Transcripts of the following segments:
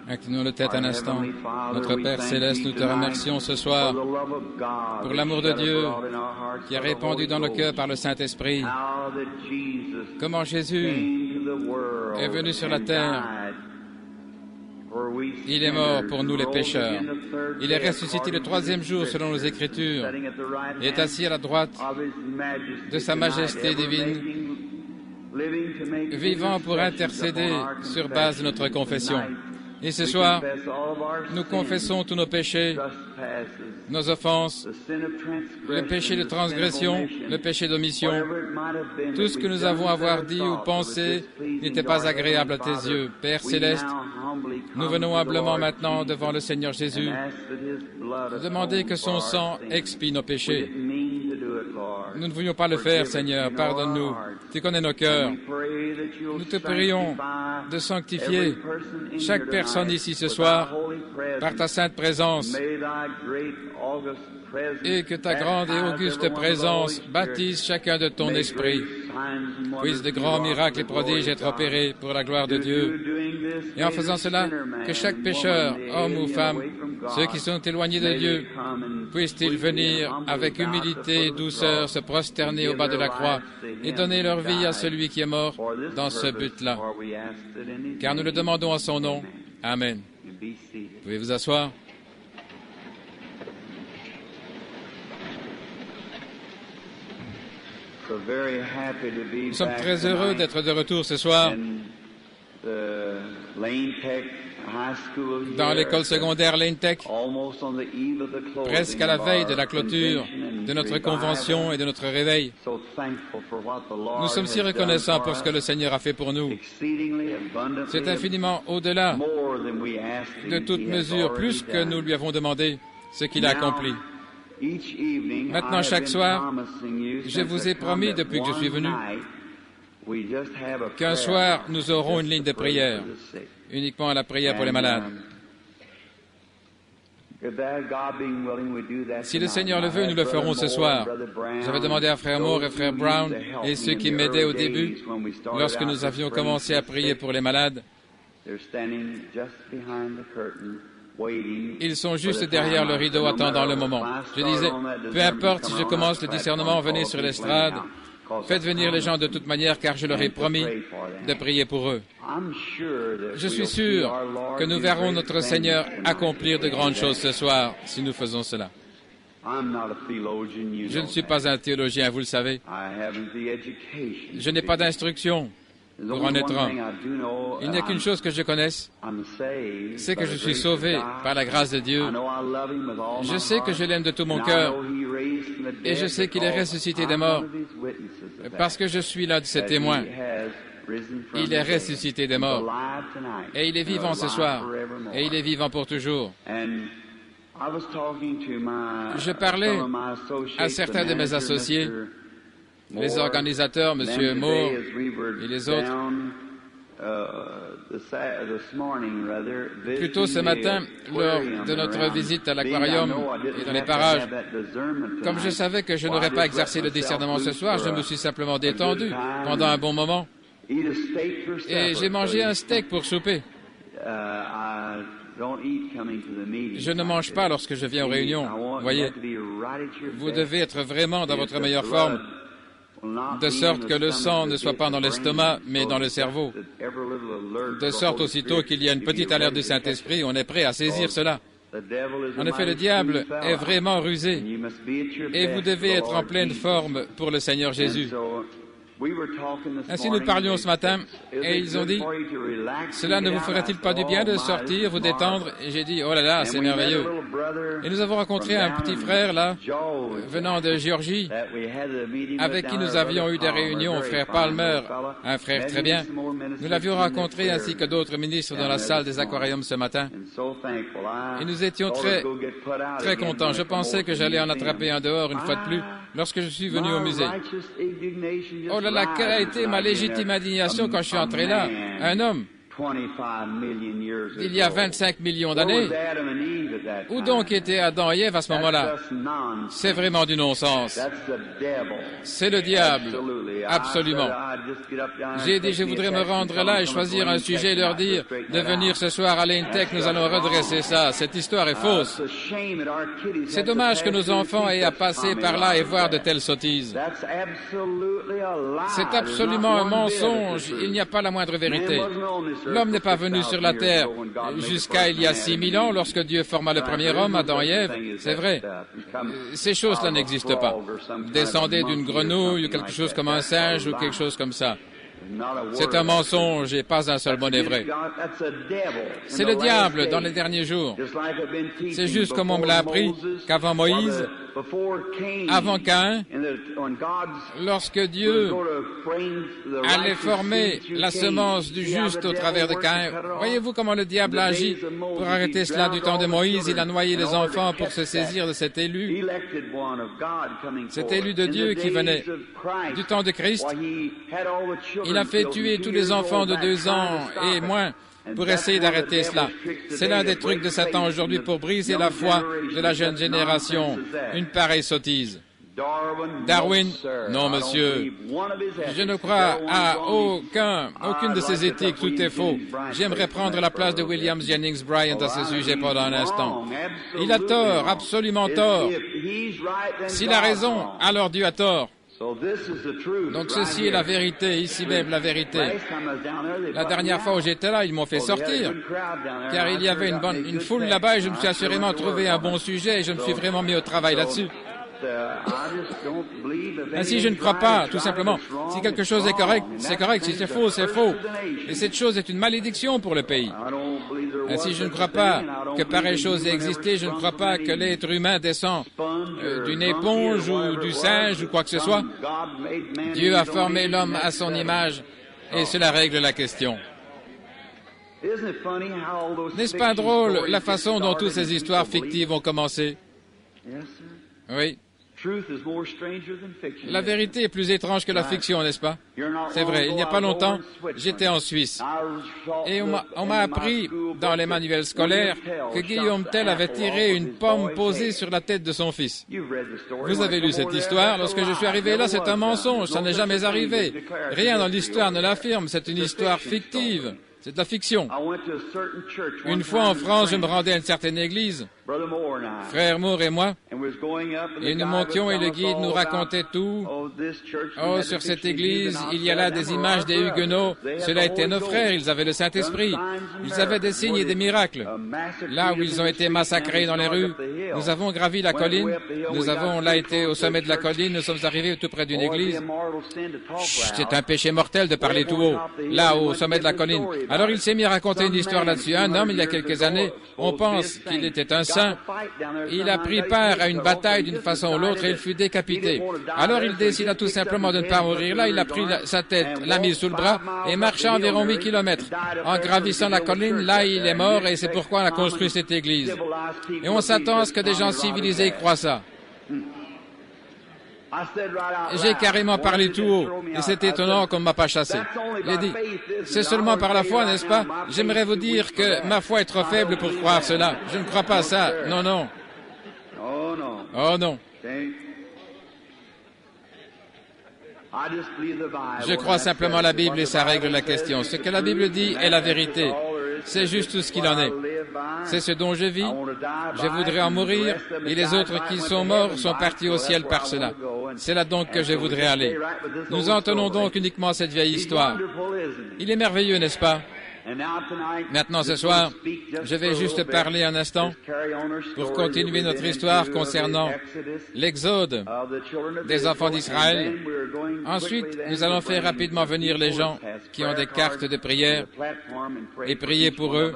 Inclinons nos têtes un instant. Notre Père Céleste, nous te remercions ce soir pour l'amour de Dieu qui a répandu dans nos cœurs par le Saint-Esprit. Comment Jésus est venu sur la terre. Il est mort pour nous les pécheurs. Il est ressuscité le troisième jour selon nos Écritures et est assis à la droite de sa majesté divine, vivant pour intercéder sur base de notre confession. Et ce soir, nous confessons tous nos péchés, nos offenses, le péché de transgression, le péché d'omission. Tout ce que nous avons à avoir dit ou pensé n'était pas agréable à tes yeux. Père Céleste, nous venons humblement maintenant devant le Seigneur Jésus, demander que son sang expie nos péchés. Nous ne voulions pas le faire, Seigneur, pardonne-nous. Tu connais nos cœurs. Nous te prions de sanctifier chaque personne ici ce soir par ta sainte présence et que ta grande et auguste présence baptise chacun de ton esprit. Puissent de grands miracles et prodiges être opérés pour la gloire de Dieu. Et en faisant cela, que chaque pécheur, homme ou femme, ceux qui sont éloignés de Dieu, puissent-ils venir avec humilité et douceur se prosterner au bas de la croix et donner leur vie à celui qui est mort dans ce but-là. Car nous le demandons à son nom. Amen. Pouvez vous asseoir. Nous sommes très heureux d'être de retour ce soir dans l'école secondaire Lane Tech, presque à la veille de la clôture de notre convention et de notre réveil. Nous sommes si reconnaissants pour ce que le Seigneur a fait pour nous. C'est infiniment au-delà de toute mesure, plus que nous lui avons demandé, ce qu'il a accompli. Maintenant, chaque soir, je vous ai promis depuis que je suis venu qu'un soir, nous aurons une ligne de prière, uniquement la prière pour les malades. Si le Seigneur le veut, nous le ferons ce soir. J'avais demandé à Frère Moore et Frère Brown et ceux qui m'aidaient au début, lorsque nous avions commencé à prier pour les malades, ils sont juste derrière le rideau attendant le moment. Je disais, peu importe si je commence le discernement, venez sur l'estrade, faites venir les gens de toute manière, car je leur ai promis de prier pour eux. Je suis sûr que nous verrons notre Seigneur accomplir de grandes choses ce soir, si nous faisons cela. Je ne suis pas un théologien, vous le savez. Je n'ai pas d'instruction pour en être un. Il n'y a qu'une chose que je connaisse, c'est que je suis sauvé par la grâce de Dieu. Je sais que je l'aime de tout mon cœur et je sais qu'il est ressuscité des morts parce que je suis l'un de ses témoins. Il est ressuscité des morts et il est vivant ce soir et il est vivant pour toujours. Je parlais à certains de mes associés, les organisateurs, M. Moore et les autres, plus tôt ce matin, lors de notre visite à l'aquarium et dans les parages. Comme je savais que je n'aurais pas exercé le discernement ce soir, je me suis simplement détendu pendant un bon moment. Et j'ai mangé un steak pour souper. Je ne mange pas lorsque je viens aux réunions. Voyez, vous devez être vraiment dans votre meilleure forme, de sorte que le sang ne soit pas dans l'estomac, mais dans le cerveau. De sorte aussitôt qu'il y a une petite alerte du Saint-Esprit, on est prêt à saisir cela. En effet, le diable est vraiment rusé, et vous devez être en pleine forme pour le Seigneur Jésus. Ainsi, nous parlions ce matin, et ils ont dit, « Cela ne vous ferait-il pas du bien de sortir, vous détendre ?» Et j'ai dit, « Oh là là, c'est merveilleux. » Et nous avons rencontré un petit frère, là, venant de Géorgie, avec qui nous avions eu des réunions, frère Palmer, un frère très bien. Nous l'avions rencontré ainsi que d'autres ministres dans la salle des aquariums ce matin. Et nous étions très contents. Je pensais que j'allais en attraper un dehors une fois de plus lorsque je suis venu au musée. Oh là là, quelle a été ma légitime indignation quand je suis entré là. Un homme, il y a 25 millions d'années, Où donc étaient Adam et Ève à ce moment-là? C'est vraiment du non-sens. C'est le diable, absolument. J'ai dit, je voudrais me rendre là et choisir un sujet et leur dire de venir ce soir à l'Intech, nous allons redresser ça. Cette histoire est fausse. C'est dommage que nos enfants aient à passer par là et voir de telles sottises. C'est absolument un mensonge. Il n'y a pas la moindre vérité. L'homme n'est pas venu sur la terre jusqu'à il y a 6000 ans, lorsque Dieu forma le premier homme, Adam et Ève. C'est vrai. Ces choses-là n'existent pas. Descendez d'une grenouille ou quelque chose comme un singe ou quelque chose comme ça. C'est un mensonge et pas un seul mot n'est vrai. C'est le diable dans les derniers jours. C'est juste comme on me l'a appris qu'avant Moïse, avant Caïn, lorsque Dieu allait former la semence du juste au travers de Caïn, voyez-vous comment le diable agit pour arrêter cela du temps de Moïse? Il a noyé les enfants pour se saisir de cet élu de Dieu qui venait du temps de Christ. Il a fait tuer tous les enfants de 2 ans et moins pour essayer d'arrêter cela. C'est l'un des trucs de Satan aujourd'hui pour briser la foi de la jeune génération. Une pareille sottise. Darwin? Non, monsieur. Je ne crois à aucune de ces éthiques. Tout est faux. J'aimerais prendre la place de William Jennings Bryan à ce sujet pendant un instant. Il a tort, absolument tort. S'il a raison, alors Dieu a tort. Donc ceci est la vérité, ici même la vérité. La dernière fois où j'étais là, ils m'ont fait sortir, car il y avait une foule là-bas et je me suis assurément trouvé un bon sujet et je me suis vraiment mis au travail là-dessus. Ainsi, je ne crois pas, tout simplement. Si quelque chose est correct, c'est correct. Si c'est faux, c'est faux. Et cette chose est une malédiction pour le pays. Ainsi, je ne crois pas que pareille chose ait existé. Je ne crois pas que l'être humain descend d'une éponge ou du singe ou quoi que ce soit. Dieu a formé l'homme à son image et cela règle la question. N'est-ce pas drôle la façon dont toutes ces histoires fictives ont commencé? Oui. La vérité est plus étrange que la fiction, n'est-ce pas? C'est vrai. Il n'y a pas longtemps, j'étais en Suisse. Et on m'a appris dans les manuels scolaires que Guillaume Tell avait tiré une pomme posée sur la tête de son fils. Vous avez lu cette histoire? Lorsque je suis arrivé là, c'est un mensonge. Ça n'est jamais arrivé. Rien dans l'histoire ne l'affirme. C'est une histoire fictive. C'est de la fiction. Une fois en France, je me rendais à une certaine église, Frère Moore et moi, et nous montions et le guide nous racontait tout. Oh, sur cette église, il y a là des images des Huguenots. Cela étaient nos frères, ils avaient le Saint-Esprit. Ils avaient des signes et des miracles. Là où ils ont été massacrés dans les rues, nous avons gravi la colline. Nous avons là été au sommet de la colline. Nous sommes arrivés tout près d'une église. C'est un péché mortel de parler tout haut, là au sommet de la colline. Alors il s'est mis à raconter une histoire là-dessus. Un homme, il y a quelques années, on pense qu'il était un saint. Il a pris part à une bataille d'une façon ou l'autre et il fut décapité. Alors il décida tout simplement de ne pas mourir là. Il a pris sa tête, l'a mise sous le bras et marcha environ 8 kilomètres. En gravissant la colline, là il est mort et c'est pourquoi on a construit cette église. Et on s'attend à ce que des gens civilisés croient ça. J'ai carrément parlé tout haut, et c'est étonnant qu'on ne m'a pas chassé. J'ai dit, c'est seulement par la foi, n'est-ce pas? J'aimerais vous dire que ma foi est trop faible pour croire cela. Je ne crois pas ça. Non, non. Oh non. Je crois simplement à la Bible et ça règle la question. Ce que la Bible dit est la vérité. C'est juste tout ce qu'il en est. C'est ce dont je vis. Je voudrais en mourir et les autres qui sont morts sont partis au ciel par cela. C'est là donc que je voudrais aller. Nous en tenons donc uniquement à cette vieille histoire. Il est merveilleux, n'est-ce pas? Maintenant, ce soir, je vais juste parler un instant pour continuer notre histoire concernant l'Exode des enfants d'Israël. Ensuite, nous allons faire rapidement venir les gens qui ont des cartes de prière et prier pour eux.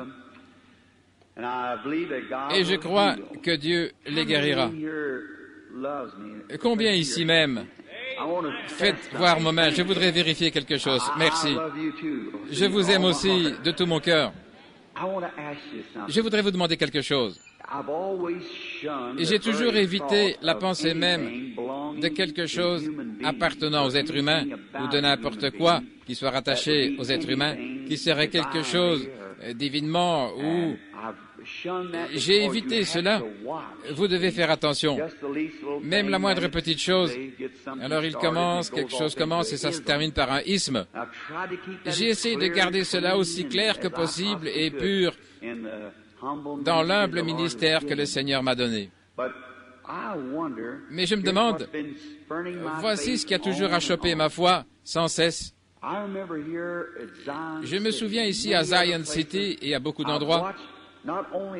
Et je crois que Dieu les guérira. Combien ici même? Faites voir ma main. Je voudrais vérifier quelque chose. Merci. Je vous aime aussi de tout mon cœur. Je voudrais vous demander quelque chose. Et j'ai toujours évité la pensée même de quelque chose appartenant aux êtres humains ou de n'importe quoi qui soit rattaché aux êtres humains, qui serait quelque chose divinement ou J'ai évité cela. Vous devez faire attention. Même la moindre petite chose. Alors quelque chose commence et ça se termine par un isthme. J'ai essayé de garder cela aussi clair que possible et pur dans l'humble ministère que le Seigneur m'a donné. Mais je me demande, voici ce qui a toujours achoppé ma foi sans cesse. Je me souviens ici à Zion City et à beaucoup d'endroits,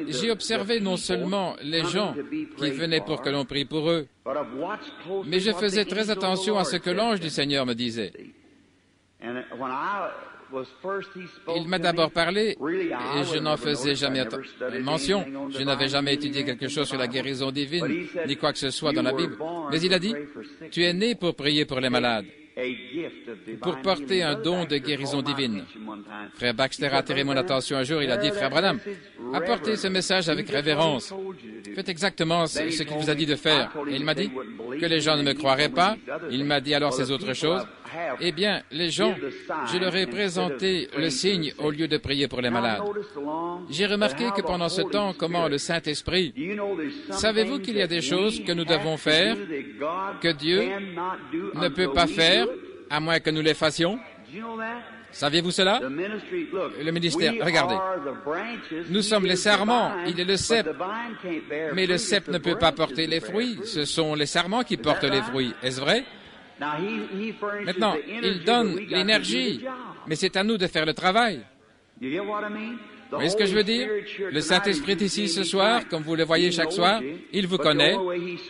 j'ai observé non seulement les gens qui venaient pour que l'on prie pour eux, mais je faisais très attention à ce que l'ange du Seigneur me disait. Il m'a d'abord parlé et je n'en faisais jamais mention. Je n'avais jamais étudié quelque chose sur la guérison divine, ni quoi que ce soit dans la Bible. Mais il a dit, « Tu es né pour prier pour les malades, pour porter un don de guérison divine. » Frère Baxter a attiré mon attention un jour, il a dit, « Frère Branham, apportez ce message avec révérence. Faites exactement ce qu'il vous a dit de faire. » Et il m'a dit que les gens ne me croiraient pas. Il m'a dit alors ces autres choses. Eh bien, les gens, je leur ai présenté le signe au lieu de prier pour les malades. J'ai remarqué que pendant ce temps, comment le Saint-Esprit, savez-vous qu'il y a des choses que nous devons faire, que Dieu ne peut pas faire, à moins que nous les fassions? Saviez-vous cela? Le ministère, regardez. Nous sommes les sarments, il est le cep. Mais le cep ne peut pas porter les fruits, ce sont les sarments qui portent les fruits. Est-ce vrai? Maintenant, il donne l'énergie, mais c'est à nous de faire le travail. Vous voyez ce que je veux dire? Le Saint-Esprit est ici ce soir, comme vous le voyez chaque soir, il vous connaît,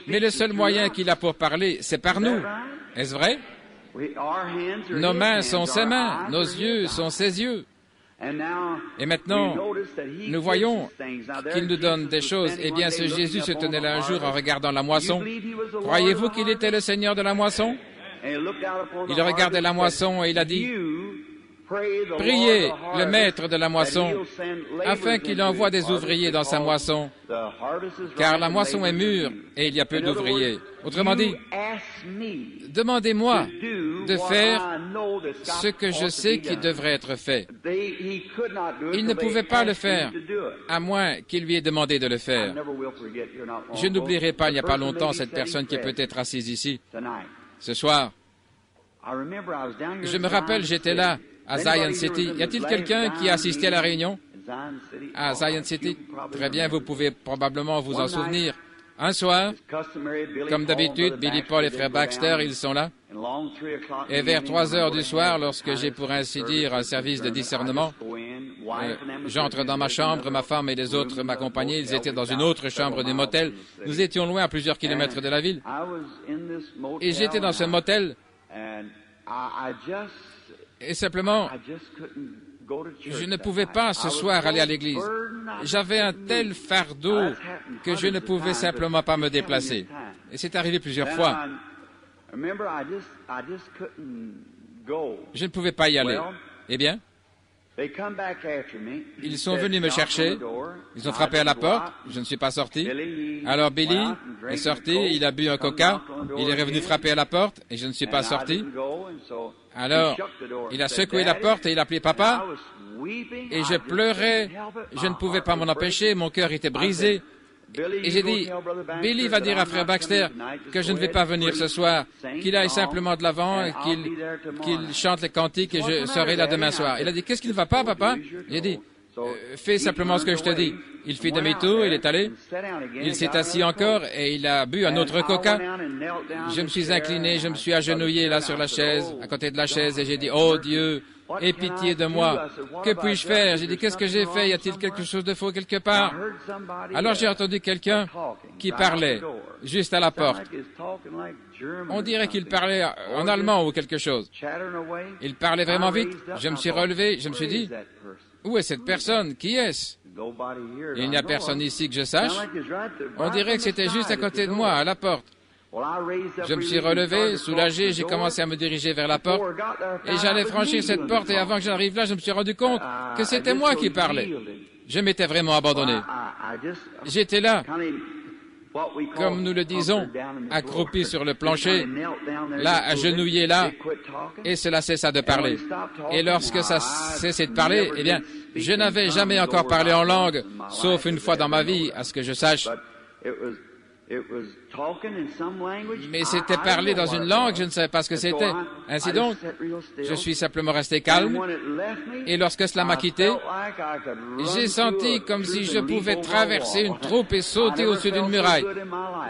mais le seul moyen qu'il a pour parler, c'est par nous. Est-ce vrai? Nos mains sont ses mains, nos yeux sont ses yeux. Et maintenant, nous voyons qu'il nous donne des choses. Eh bien, ce Jésus se tenait là un jour en regardant la moisson. Croyez-vous qu'il était le Seigneur de la moisson? Il regardait la moisson et il a dit, « Priez le maître de la moisson, afin qu'il envoie des ouvriers dans sa moisson, car la moisson est mûre et il y a peu d'ouvriers. » Autrement dit, demandez-moi de faire ce que je sais qui devrait être fait. Il ne pouvait pas le faire, à moins qu'il lui ait demandé de le faire. Je n'oublierai pas, il n'y a pas longtemps, cette personne qui est peut-être assise ici, ce soir. Je me rappelle, j'étais là, à Zion City. Y a-t-il quelqu'un qui a assisté à la réunion? À Zion City? Très bien, vous pouvez probablement vous en souvenir. Un soir, comme d'habitude, Billy Paul et frère Baxter, ils sont là. Et vers 3 heures du soir, lorsque j'ai pour ainsi dire un service de discernement, j'entre dans ma chambre, ma femme et les autres m'accompagnaient, ils étaient dans une autre chambre du motel. Nous étions loin, à plusieurs kilomètres de la ville. Et j'étais dans ce motel, et simplement, je ne pouvais pas ce soir aller à l'église. J'avais un tel fardeau que je ne pouvais simplement pas me déplacer. Et c'est arrivé plusieurs fois. Je ne pouvais pas y aller. Eh bien, ils sont venus me chercher, ils ont frappé à la porte, je ne suis pas sorti. Alors Billy est sorti, il a bu un coca, il est revenu frapper à la porte et je ne suis pas sorti. Alors, il a secoué la porte et il a appelé papa et je pleurais, je ne pouvais pas m'en empêcher, mon cœur était brisé. Et j'ai dit, Billy va dire à frère Baxter que je ne vais pas venir ce soir, qu'il aille simplement de l'avant, qu'il chante les cantiques et je serai là demain soir. Il a dit, qu'est-ce qui ne va pas, papa? J'ai dit, fais simplement ce que je te dis. Il fit demi-tour, il est allé, il s'est assis encore et il a bu un autre coca. Je me suis incliné, je me suis agenouillé là sur la chaise, à côté de la chaise et j'ai dit, oh Dieu, aie pitié de moi. Que puis-je faire? J'ai dit, qu'est-ce que j'ai fait? Y a-t-il quelque chose de faux quelque part? Alors j'ai entendu quelqu'un qui parlait juste à la porte. On dirait qu'il parlait en allemand ou quelque chose. Il parlait vraiment vite. Je me suis relevé, je me suis dit, où est cette personne? Qui est-ce? Il n'y a personne ici que je sache. On dirait que c'était juste à côté de moi, à la porte. Je me suis relevé, soulagé, j'ai commencé à me diriger vers la porte et j'allais franchir cette porte et avant que j'arrive là, je me suis rendu compte que c'était moi qui parlais. Je m'étais vraiment abandonné. J'étais là, comme nous le disons, accroupi sur le plancher, là, agenouillé là, et cela cessa de parler. Et lorsque ça cessait de parler, eh bien, Je n'avais jamais encore parlé en langue, sauf une fois dans ma vie, à ce que je sache. Mais c'était parlé dans une langue, je ne savais pas ce que c'était. Ainsi donc, je suis simplement resté calme, et lorsque cela m'a quitté, j'ai senti comme si je pouvais traverser une troupe et sauter au-dessus d'une muraille.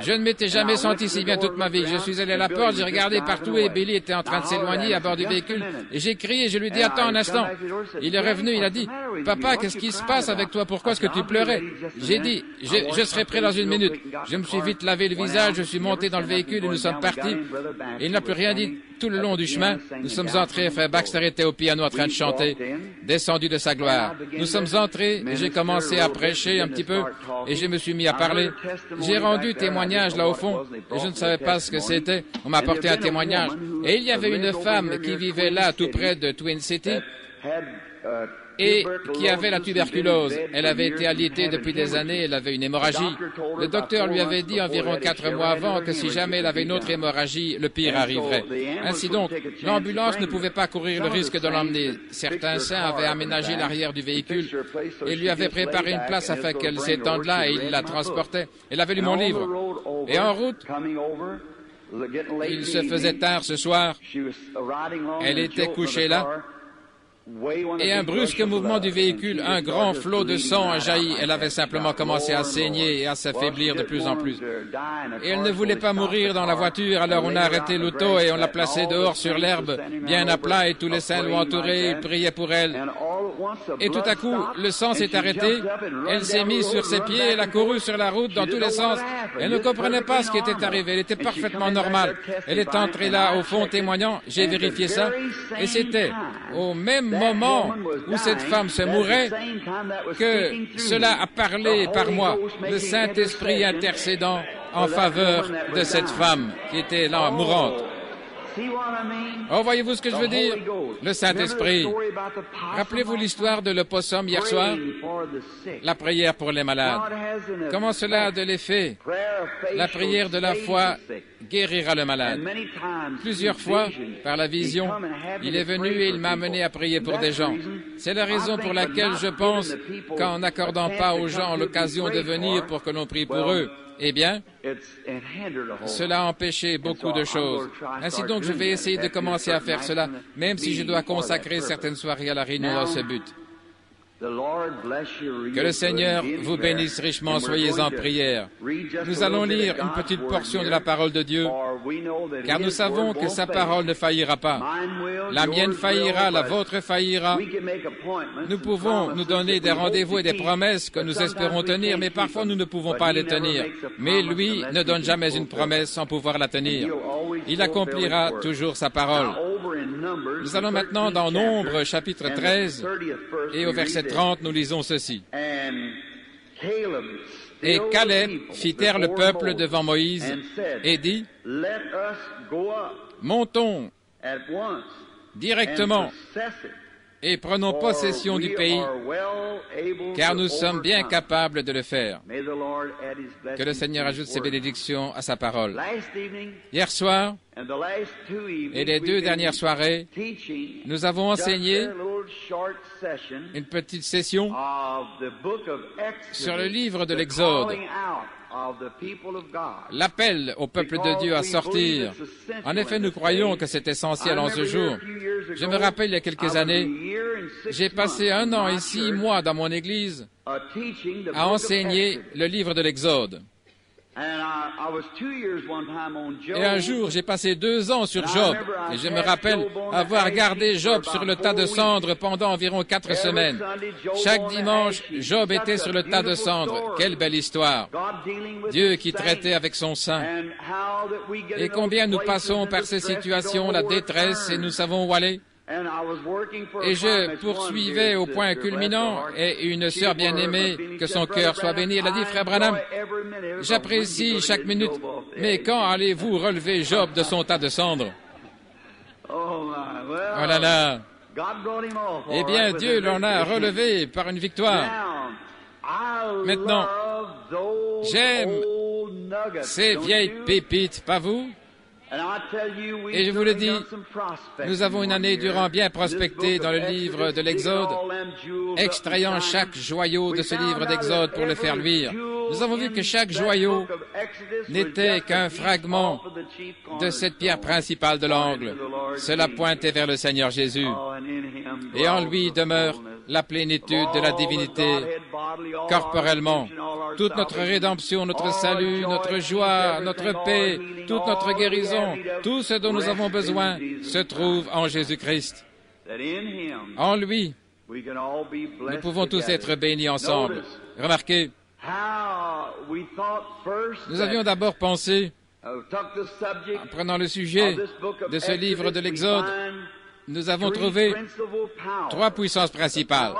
Je ne m'étais jamais senti si bien toute ma vie. Je suis allé à la porte, j'ai regardé partout et Billy était en train de s'éloigner à bord du véhicule. Et j'ai crié, je lui ai dit, attends un instant. Il est revenu, il a dit, papa, qu'est-ce qui se passe avec toi? Pourquoi est-ce que tu pleurais? J'ai dit, je serai prêt dans une minute. Je me suis vite lavé le visage, je suis monté dans le véhicule et nous sommes partis. Et il n'a plus rien dit tout le long du chemin. Nous sommes entrés, frère Baxter était au piano en train de chanter, descendu de sa gloire. Nous sommes entrés et j'ai commencé à prêcher un petit peu et je me suis mis à parler. J'ai rendu témoignage là au fond et je ne savais pas ce que c'était. On m'a apporté un témoignage. Et il y avait une femme qui vivait là tout près de Twin City et qui avait la tuberculose. Elle avait été alitée depuis des années, elle avait une hémorragie. Le docteur lui avait dit environ 4 mois avant que si jamais elle avait une autre hémorragie, le pire arriverait. Ainsi donc, l'ambulance ne pouvait pas courir le risque de l'emmener. Certains saints avaient aménagé l'arrière du véhicule et lui avaient préparé une place afin qu'elle s'étende là et il la transportait. Elle avait lu mon livre. Et en route, il se faisait tard ce soir. Elle était couchée là. Et un brusque mouvement du véhicule, un grand flot de sang a jailli. Elle avait simplement commencé à saigner et à s'affaiblir de plus en plus. Et elle ne voulait pas mourir dans la voiture, alors on a arrêté l'auto et on l'a placée dehors sur l'herbe, bien à plat, et tous les saints l'ont entourée, ils priaient pour elle. Et tout à coup, le sang s'est arrêté, elle s'est mise sur ses pieds, elle a couru sur la route dans tous les sens. Elle ne comprenait pas ce qui était arrivé, elle était parfaitement normale. Elle est entrée là, au fond, témoignant, j'ai vérifié ça, et c'était au même moment où cette femme se mourait que cela a parlé par moi, le Saint-Esprit intercédant en faveur de cette femme qui était là, mourante. Oh, voyez-vous ce que je veux dire? Le Saint-Esprit. Rappelez-vous l'histoire de l'opossum hier soir? La prière pour les malades. Comment cela a de l'effet? La prière de la foi guérira le malade. Plusieurs fois, par la vision, il est venu et il m'a amené à prier pour des gens. C'est la raison pour laquelle je pense qu'en n'accordant pas aux gens l'occasion de venir pour que l'on prie pour eux, eh bien, cela a empêché beaucoup de choses. Ainsi donc, je vais essayer de commencer à faire cela, même si je dois consacrer certaines soirées à la réunion dans ce but. Que le Seigneur vous bénisse richement, soyez en prière. Nous allons lire une petite portion de la parole de Dieu, car nous savons que sa parole ne faillira pas. La mienne faillira, la vôtre faillira. Nous pouvons nous donner des rendez-vous et des promesses que nous espérons tenir, mais parfois nous ne pouvons pas les tenir. Mais lui ne donne jamais une promesse sans pouvoir la tenir. Il accomplira toujours sa parole. Nous allons maintenant dans Nombre, chapitre 13, et au verset 30, nous lisons ceci. Et Caleb fit taire le peuple devant Moïse et dit, « Montons directement et prenons possession du pays, car nous sommes bien capables de le faire. » Que le Seigneur ajoute ses bénédictions à sa parole. Hier soir, et les 2 dernières soirées, nous avons enseigné une petite session sur le livre de l'Exode, l'appel au peuple de Dieu à sortir. En effet, nous croyons que c'est essentiel en ce jour. Je me rappelle, il y a quelques années, j'ai passé 1 an et 6 mois dans mon église à enseigner le livre de l'Exode. Et un jour, j'ai passé 2 ans sur Job, et je me rappelle avoir gardé Job sur le tas de cendres pendant environ 4 semaines. Chaque dimanche, Job était sur le tas de cendres. Quelle belle histoire! Dieu qui traitait avec son sein. Et combien nous passons par ces situations, la détresse, et nous savons où aller. Et je poursuivais au point culminant, et une sœur bien-aimée, que son cœur soit béni, elle a dit, « Frère Branham, j'apprécie chaque minute, mais quand allez-vous relever Job de son tas de cendres? » Oh là là! Eh bien, Dieu l'en a relevé par une victoire. Maintenant, j'aime ces vieilles pépites, pas vous? Et je vous le dis, nous avons une année durant bien prospecté dans le livre de l'Exode, extrayant chaque joyau de ce livre d'Exode pour le faire luire. Nous avons vu que chaque joyau n'était qu'un fragment de cette pierre principale de l'angle. Cela pointait vers le Seigneur Jésus. Et en lui demeure la plénitude de la divinité corporellement. Toute notre rédemption, notre salut, notre joie, notre paix, toute notre guérison, tout ce dont nous avons besoin se trouve en Jésus-Christ. En lui, nous pouvons tous être bénis ensemble. Remarquez, nous avions d'abord pensé, en prenant le sujet de ce livre de l'Exode, nous avons trouvé trois puissances principales.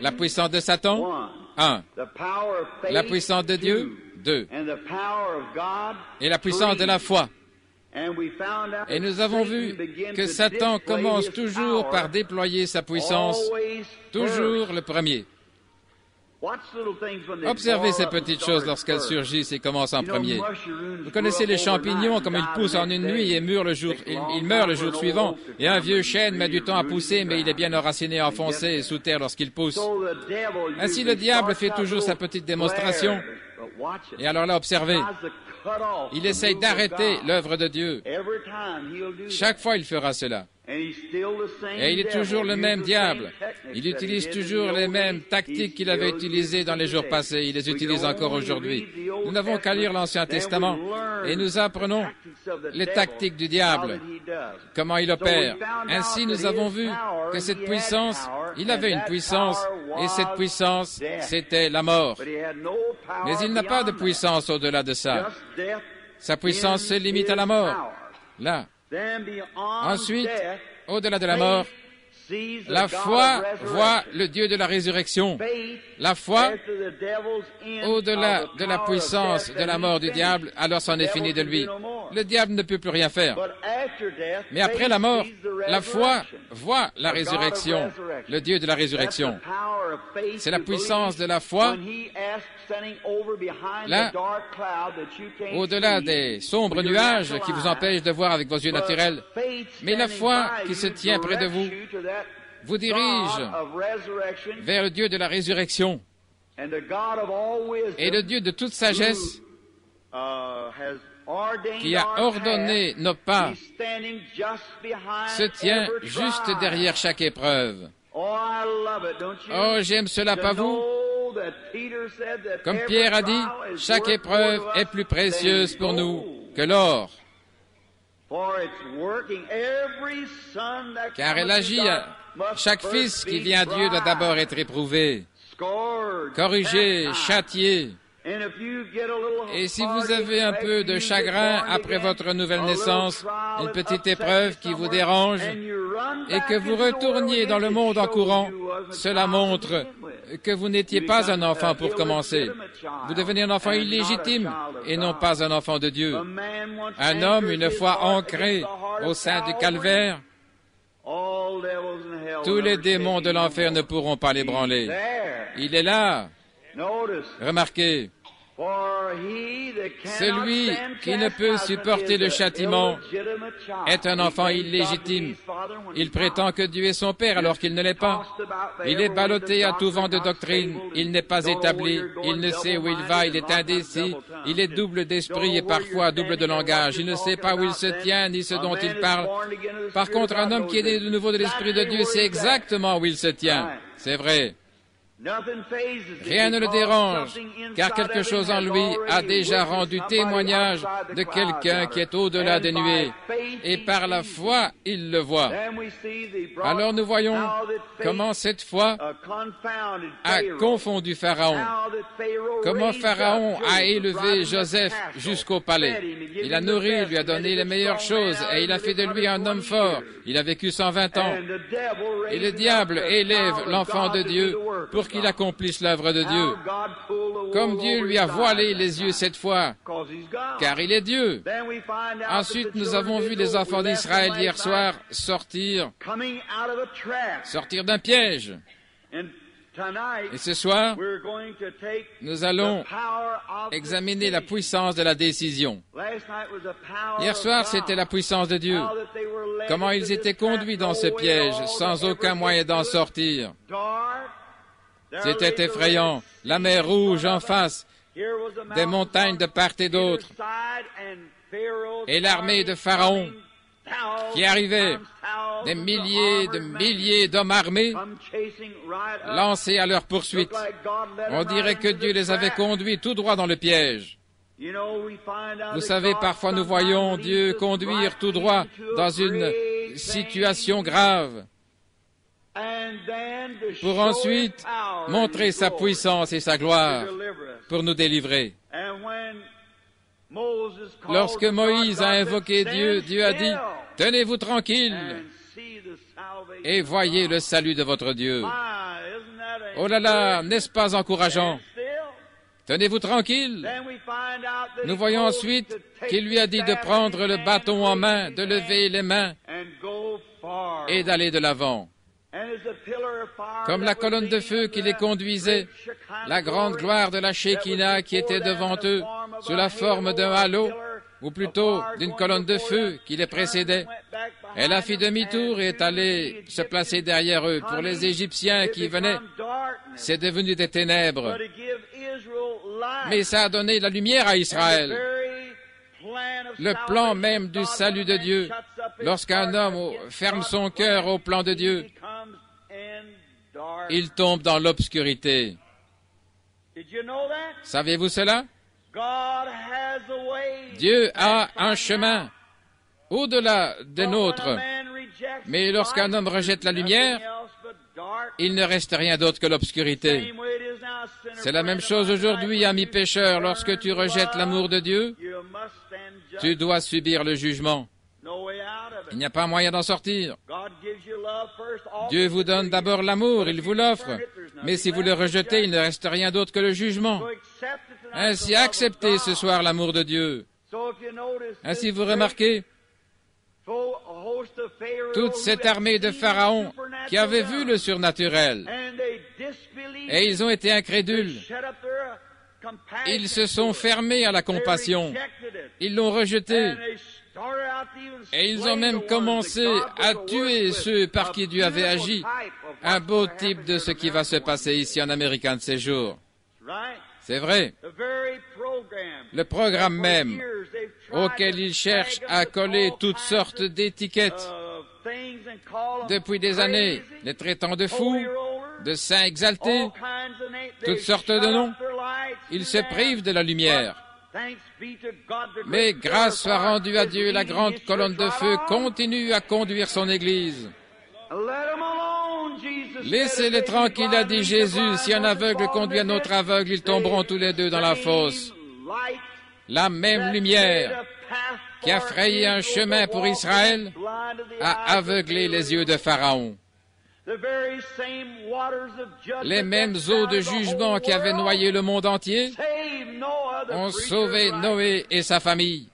La puissance de Satan, 1. La puissance de Dieu, 2. Et la puissance de la foi. Et nous avons vu que Satan commence toujours par déployer sa puissance, toujours le premier. Observez ces petites choses lorsqu'elles surgissent et commencent en premier. Vous connaissez les champignons, comme ils poussent en une nuit et meurent le jour suivant. Et un vieux chêne met du temps à pousser, mais il est bien enraciné, enfoncé et sous terre lorsqu'il pousse. Ainsi, le diable fait toujours sa petite démonstration. Et alors là, observez. Il essaye d'arrêter l'œuvre de Dieu. Chaque fois, il fera cela. Et il est toujours le même diable. Il utilise toujours les mêmes tactiques qu'il avait utilisées dans les jours passés. Il les utilise encore aujourd'hui. Nous n'avons qu'à lire l'Ancien Testament et nous apprenons les tactiques du diable, comment il opère. Ainsi, nous avons vu que cette puissance, il avait une puissance, et cette puissance, c'était la mort. Mais il n'a pas de puissance au-delà de ça. Sa puissance se limite à la mort. Là. Ensuite, au-delà de la mort, la foi voit le Dieu de la résurrection. La foi, au-delà de la puissance de la mort du diable, alors c'en est fini de lui. Le diable ne peut plus rien faire. Mais après la mort, la foi voit la résurrection, le Dieu de la résurrection. C'est la puissance de la foi, là, au-delà des sombres nuages qui vous empêchent de voir avec vos yeux naturels. Mais la foi qui se tient près de vous, vous dirige vers le Dieu de la résurrection. Et le Dieu de toute sagesse, qui a ordonné nos pas, se tient juste derrière chaque épreuve. Oh, j'aime cela, pas vous? Comme Pierre a dit, chaque épreuve est plus précieuse pour nous que l'or. Car elle agit à chaque fils qui vient à Dieu doit d'abord être éprouvé, corrigé, châtié. Et si vous avez un peu de chagrin après votre nouvelle naissance, une petite épreuve qui vous dérange, et que vous retourniez dans le monde en courant, cela montre que vous n'étiez pas un enfant pour commencer. Vous devenez un enfant illégitime et non pas un enfant de Dieu. Un homme, une fois ancré au sein du calvaire, tous les démons de l'enfer ne pourront pas l'ébranler. Il est là. Remarquez, celui qui ne peut supporter le châtiment est un enfant illégitime. Il prétend que Dieu est son Père alors qu'il ne l'est pas. Il est ballotté à tout vent de doctrine. Il n'est pas établi. Il ne sait où il va. Il est indécis. Il est double d'esprit et parfois double de langage. Il ne sait pas où il se tient ni ce dont il parle. Par contre, un homme qui est né de nouveau de l'Esprit de Dieu sait exactement où il se tient. C'est vrai. Rien ne le dérange, car quelque chose en lui a déjà rendu témoignage de quelqu'un qui est au-delà des nuées, et par la foi, il le voit. Alors nous voyons comment cette foi a confondu Pharaon, comment Pharaon a élevé Joseph jusqu'au palais. Il a nourri, lui a donné les meilleures choses, et il a fait de lui un homme fort. Il a vécu 120 ans. Et le diable élève l'enfant de Dieu pour qu'il accomplisse l'œuvre de Dieu. Comme Dieu lui a voilé les yeux cette fois, car il est Dieu. Ensuite, nous avons vu les enfants d'Israël hier soir sortir d'un piège. Et ce soir, nous allons examiner la puissance de la décision. Hier soir, c'était la puissance de Dieu. Comment ils étaient conduits dans ce piège, sans aucun moyen d'en sortir. C'était effrayant. La mer Rouge en face, des montagnes de part et d'autre, et l'armée de Pharaon qui arrivait, des milliers d'hommes armés lancés à leur poursuite. On dirait que Dieu les avait conduits tout droit dans le piège. Vous savez, parfois nous voyons Dieu conduire tout droit dans une situation grave pour ensuite montrer sa puissance et sa gloire pour nous délivrer. Lorsque Moïse a invoqué Dieu, Dieu a dit, « Tenez-vous tranquille et voyez le salut de votre Dieu. » Oh là là, n'est-ce pas encourageant? Tenez-vous tranquille. Nous voyons ensuite qu'il lui a dit de prendre le bâton en main, de lever les mains et d'aller de l'avant. Comme la colonne de feu qui les conduisait, la grande gloire de la Shekinah qui était devant eux, sous la forme d'un halo, ou plutôt d'une colonne de feu qui les précédait. Elle a fait demi-tour et est allée se placer derrière eux. Pour les Égyptiens qui venaient, c'est devenu des ténèbres. Mais ça a donné la lumière à Israël. Le plan même du salut de Dieu, lorsqu'un homme ferme son cœur au plan de Dieu, il tombe dans l'obscurité. Savez-vous cela? Dieu a un chemin au-delà des nôtres. Mais lorsqu'un homme rejette la lumière, il ne reste rien d'autre que l'obscurité. C'est la même chose aujourd'hui, ami pécheur. Lorsque tu rejettes l'amour de Dieu, tu dois subir le jugement. Il n'y a pas moyen d'en sortir. Dieu vous donne d'abord l'amour, il vous l'offre. Mais si vous le rejetez, il ne reste rien d'autre que le jugement. Ainsi, acceptez ce soir l'amour de Dieu. Ainsi, vous remarquez, toute cette armée de Pharaon qui avait vu le surnaturel, et ils ont été incrédules. Ils se sont fermés à la compassion. Ils l'ont rejeté. Et ils ont même commencé à tuer ceux par qui Dieu avait agi. Un beau type de ce qui va se passer ici en Amérique de ces jours. C'est vrai. Le programme même auquel ils cherchent à coller toutes sortes d'étiquettes depuis des années, les traitant de fous, de saints exaltés, toutes sortes de noms, ils se privent de la lumière. Mais grâce soit rendue à Dieu, la grande colonne de feu continue à conduire son Église. Laissez-les tranquilles, a dit Jésus. Si un aveugle conduit un autre aveugle, ils tomberont tous les deux dans la fosse. La même lumière qui a frayé un chemin pour Israël a aveuglé les yeux de Pharaon. Les mêmes eaux de jugement qui avaient noyé le monde entier ont sauvé Noé et sa famille,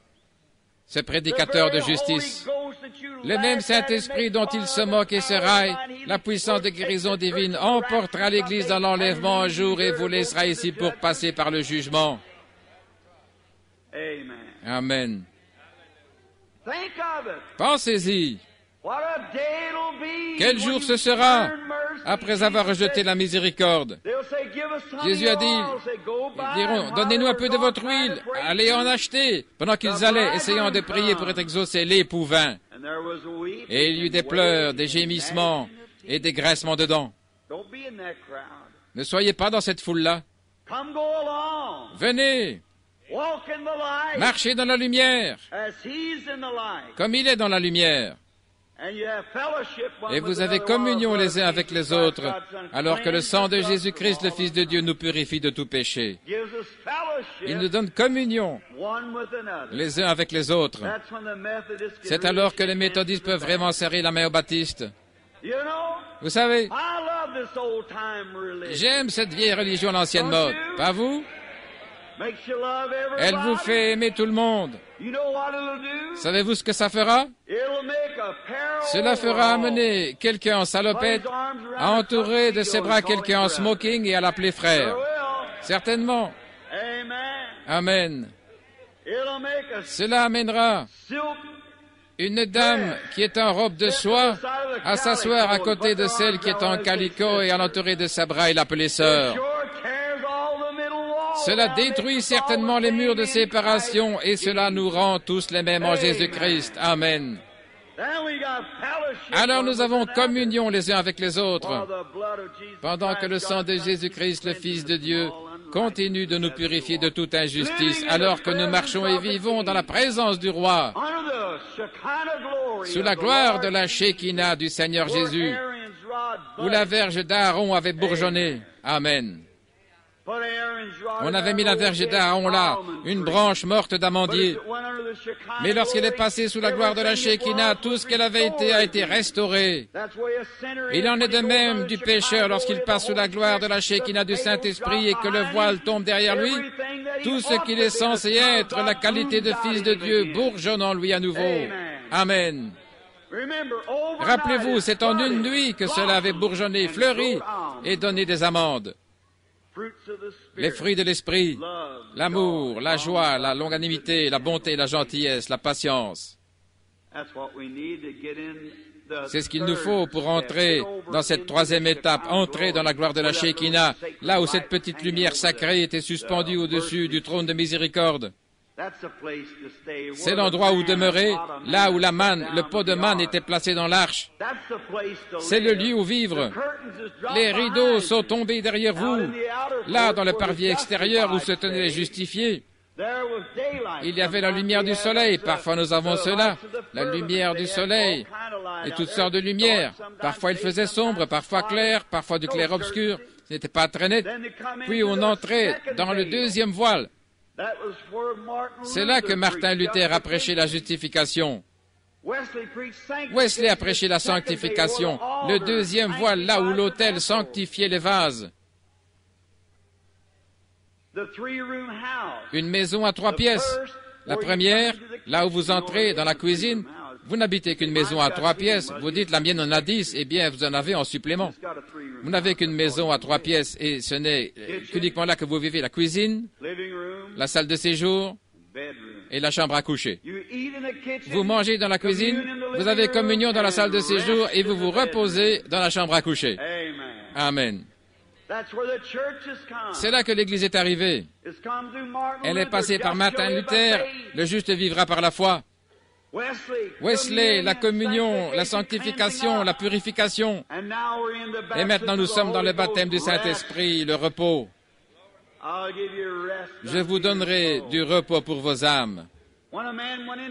ce prédicateur de justice. Le même Saint-Esprit dont il se moque et se raille, la puissance de guérison divine emportera l'Église dans l'enlèvement un jour et vous laissera ici pour passer par le jugement. Amen. Pensez-y. Quel jour ce sera après avoir rejeté la miséricorde? Jésus a dit, ils diront, donnez-nous un peu de votre huile, allez en acheter. Pendant qu'ils allaient, essayant de prier pour être exaucés, l'époux vint. Et il y eut des pleurs, des gémissements et des graissements de dents. Ne soyez pas dans cette foule-là. Venez, marchez dans la lumière, comme il est dans la lumière. Et vous avez communion les uns avec les autres, alors que le sang de Jésus-Christ, le Fils de Dieu, nous purifie de tout péché. Il nous donne communion les uns avec les autres. C'est alors que les méthodistes peuvent vraiment serrer la main aux baptistes. Vous savez, j'aime cette vieille religion à l'ancienne mode. Pas vous? Elle vous fait aimer tout le monde. Savez-vous ce que ça fera? Cela fera amener quelqu'un en salopette à entourer de ses bras quelqu'un en smoking et à l'appeler frère. Certainement. Amen. Cela amènera une dame qui est en robe de soie à s'asseoir à côté de celle qui est en calicot et à l'entourer de ses bras et l'appeler sœur. Cela détruit certainement les murs de séparation et cela nous rend tous les mêmes en Jésus-Christ. Amen. Alors nous avons communion les uns avec les autres, pendant que le sang de Jésus-Christ, le Fils de Dieu, continue de nous purifier de toute injustice, alors que nous marchons et vivons dans la présence du Roi, sous la gloire de la Shekinah du Seigneur Jésus, où la verge d'Aaron avait bourgeonné. Amen. On avait mis la verge d'Aaron là, une branche morte d'amandier. Mais lorsqu'elle est passée sous la gloire de la Shekinah, tout ce qu'elle avait été a été restauré. Il en est de même du pécheur lorsqu'il passe sous la gloire de la Shekinah du Saint-Esprit et que le voile tombe derrière lui. Tout ce qu'il est censé être, la qualité de fils de Dieu, bourgeonne en lui à nouveau. Amen. Rappelez-vous, c'est en une nuit que cela avait bourgeonné, fleuri et donné des amandes. Les fruits de l'esprit, l'amour, la joie, la longanimité, la bonté, la gentillesse, la patience. C'est ce qu'il nous faut pour entrer dans cette troisième étape, entrer dans la gloire de la Shekinah, là où cette petite lumière sacrée était suspendue au-dessus du trône de miséricorde. C'est l'endroit où demeurer, là où la manne, le pot de manne était placé dans l'arche. C'est le lieu où vivre. Les rideaux sont tombés derrière vous, là dans le parvis extérieur où se tenaient les justifiés. Il y avait la lumière du soleil, parfois nous avons cela, la lumière du soleil, et toutes sortes de lumières. Parfois il faisait sombre, parfois clair, parfois du clair obscur, ce n'était pas très net. Puis on entrait dans le deuxième voile. C'est là que Martin Luther a prêché la justification. Wesley a prêché la sanctification, le deuxième voile là où l'autel sanctifiait les vases. Une maison à 3 pièces. La première, là où vous entrez dans la cuisine, vous n'habitez qu'une maison à 3 pièces. Vous dites, la mienne en a 10, eh bien, vous en avez en supplément. Vous n'avez qu'une maison à 3 pièces et ce n'est qu'uniquement là que vous vivez la cuisine, la salle de séjour et la chambre à coucher. Vous mangez dans la cuisine, vous avez communion dans la salle de séjour et vous vous reposez dans la chambre à coucher. Amen. C'est là que l'Église est arrivée. Elle est passée par Martin Luther, le juste vivra par la foi. Wesley, la communion, la sanctification, la purification. Et maintenant nous sommes dans le baptême du Saint-Esprit, le repos. Je vous donnerai du repos pour vos âmes.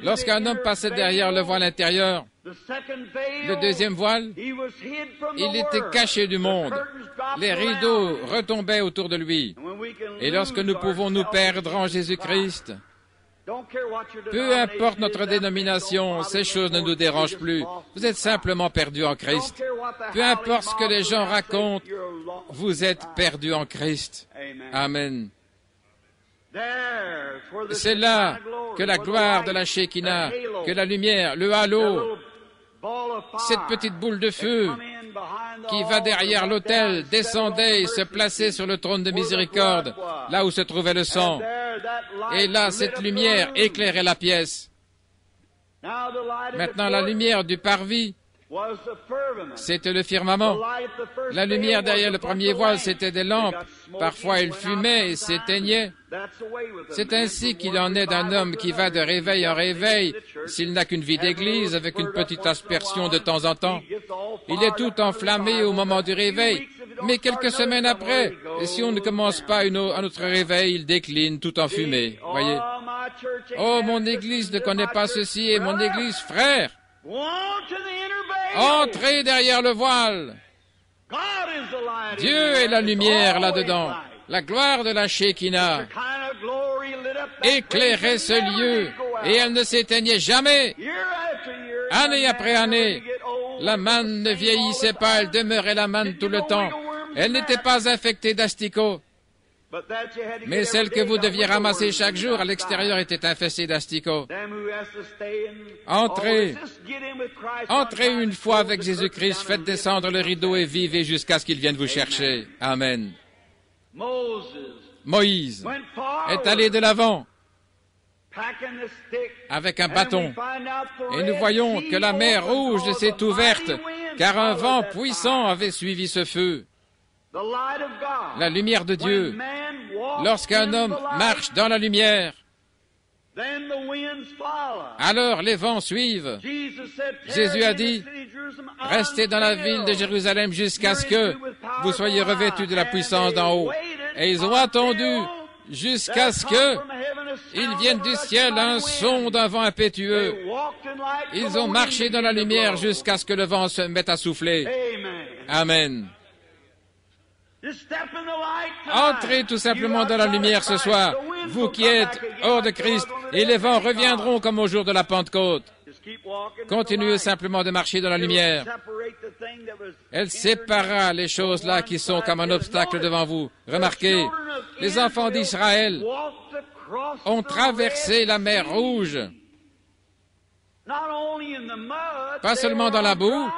Lorsqu'un homme passait derrière le voile intérieur, le deuxième voile, il était caché du monde. Les rideaux retombaient autour de lui. Et lorsque nous pouvons nous perdre en Jésus-Christ, peu importe notre dénomination, ces choses ne nous dérangent plus. Vous êtes simplement perdus en Christ. Peu importe ce que les gens racontent, vous êtes perdus en Christ. Amen. C'est là que la gloire de la Shekinah, que la lumière, le halo, cette petite boule de feu qui va derrière l'autel, descendait et se plaçait sur le trône de miséricorde, là où se trouvait le sang. Et là, cette lumière éclairait la pièce. Maintenant, la lumière du parvis, c'était le firmament. La lumière derrière le premier voile, c'était des lampes. Parfois, elles fumaient et s'éteignaient. C'est ainsi qu'il en est d'un homme qui va de réveil en réveil, s'il n'a qu'une vie d'église avec une petite aspersion de temps en temps. Il est tout enflammé au moment du réveil, mais quelques semaines après, et si on ne commence pas un autre réveil, il décline tout enfumé. Voyez. Oh, mon église ne connaît pas ceci, et mon église, frère, entrez derrière le voile. Dieu est la lumière là-dedans. La gloire de la Shekinah éclairait ce lieu et elle ne s'éteignait jamais. Année après année, la manne ne vieillissait pas, elle demeurait la manne tout le temps. Elle n'était pas infectée d'asticots. Mais celle que vous deviez ramasser chaque jour à l'extérieur était infestée d'asticots. Entrez une fois avec Jésus-Christ, faites descendre le rideau et vivez jusqu'à ce qu'il vienne vous chercher. Amen. Moïse est allé de l'avant avec un bâton. Et nous voyons que la mer Rouge s'est ouverte, car un vent puissant avait suivi ce feu. La lumière de Dieu. Lorsqu'un homme marche dans la lumière, alors les vents suivent. Jésus a dit, restez dans la ville de Jérusalem jusqu'à ce que vous soyez revêtus de la puissance d'en haut. Et ils ont attendu jusqu'à ce que il vienne du ciel un son d'un vent impétueux. Ils ont marché dans la lumière jusqu'à ce que le vent se mette à souffler. Amen. Entrez tout simplement dans la lumière ce soir, vous qui êtes hors de Christ, et les vents reviendront comme au jour de la Pentecôte. Continuez simplement de marcher dans la lumière. Elle séparera les choses là qui sont comme un obstacle devant vous. Remarquez, les enfants d'Israël ont traversé la mer Rouge, pas seulement dans la boue,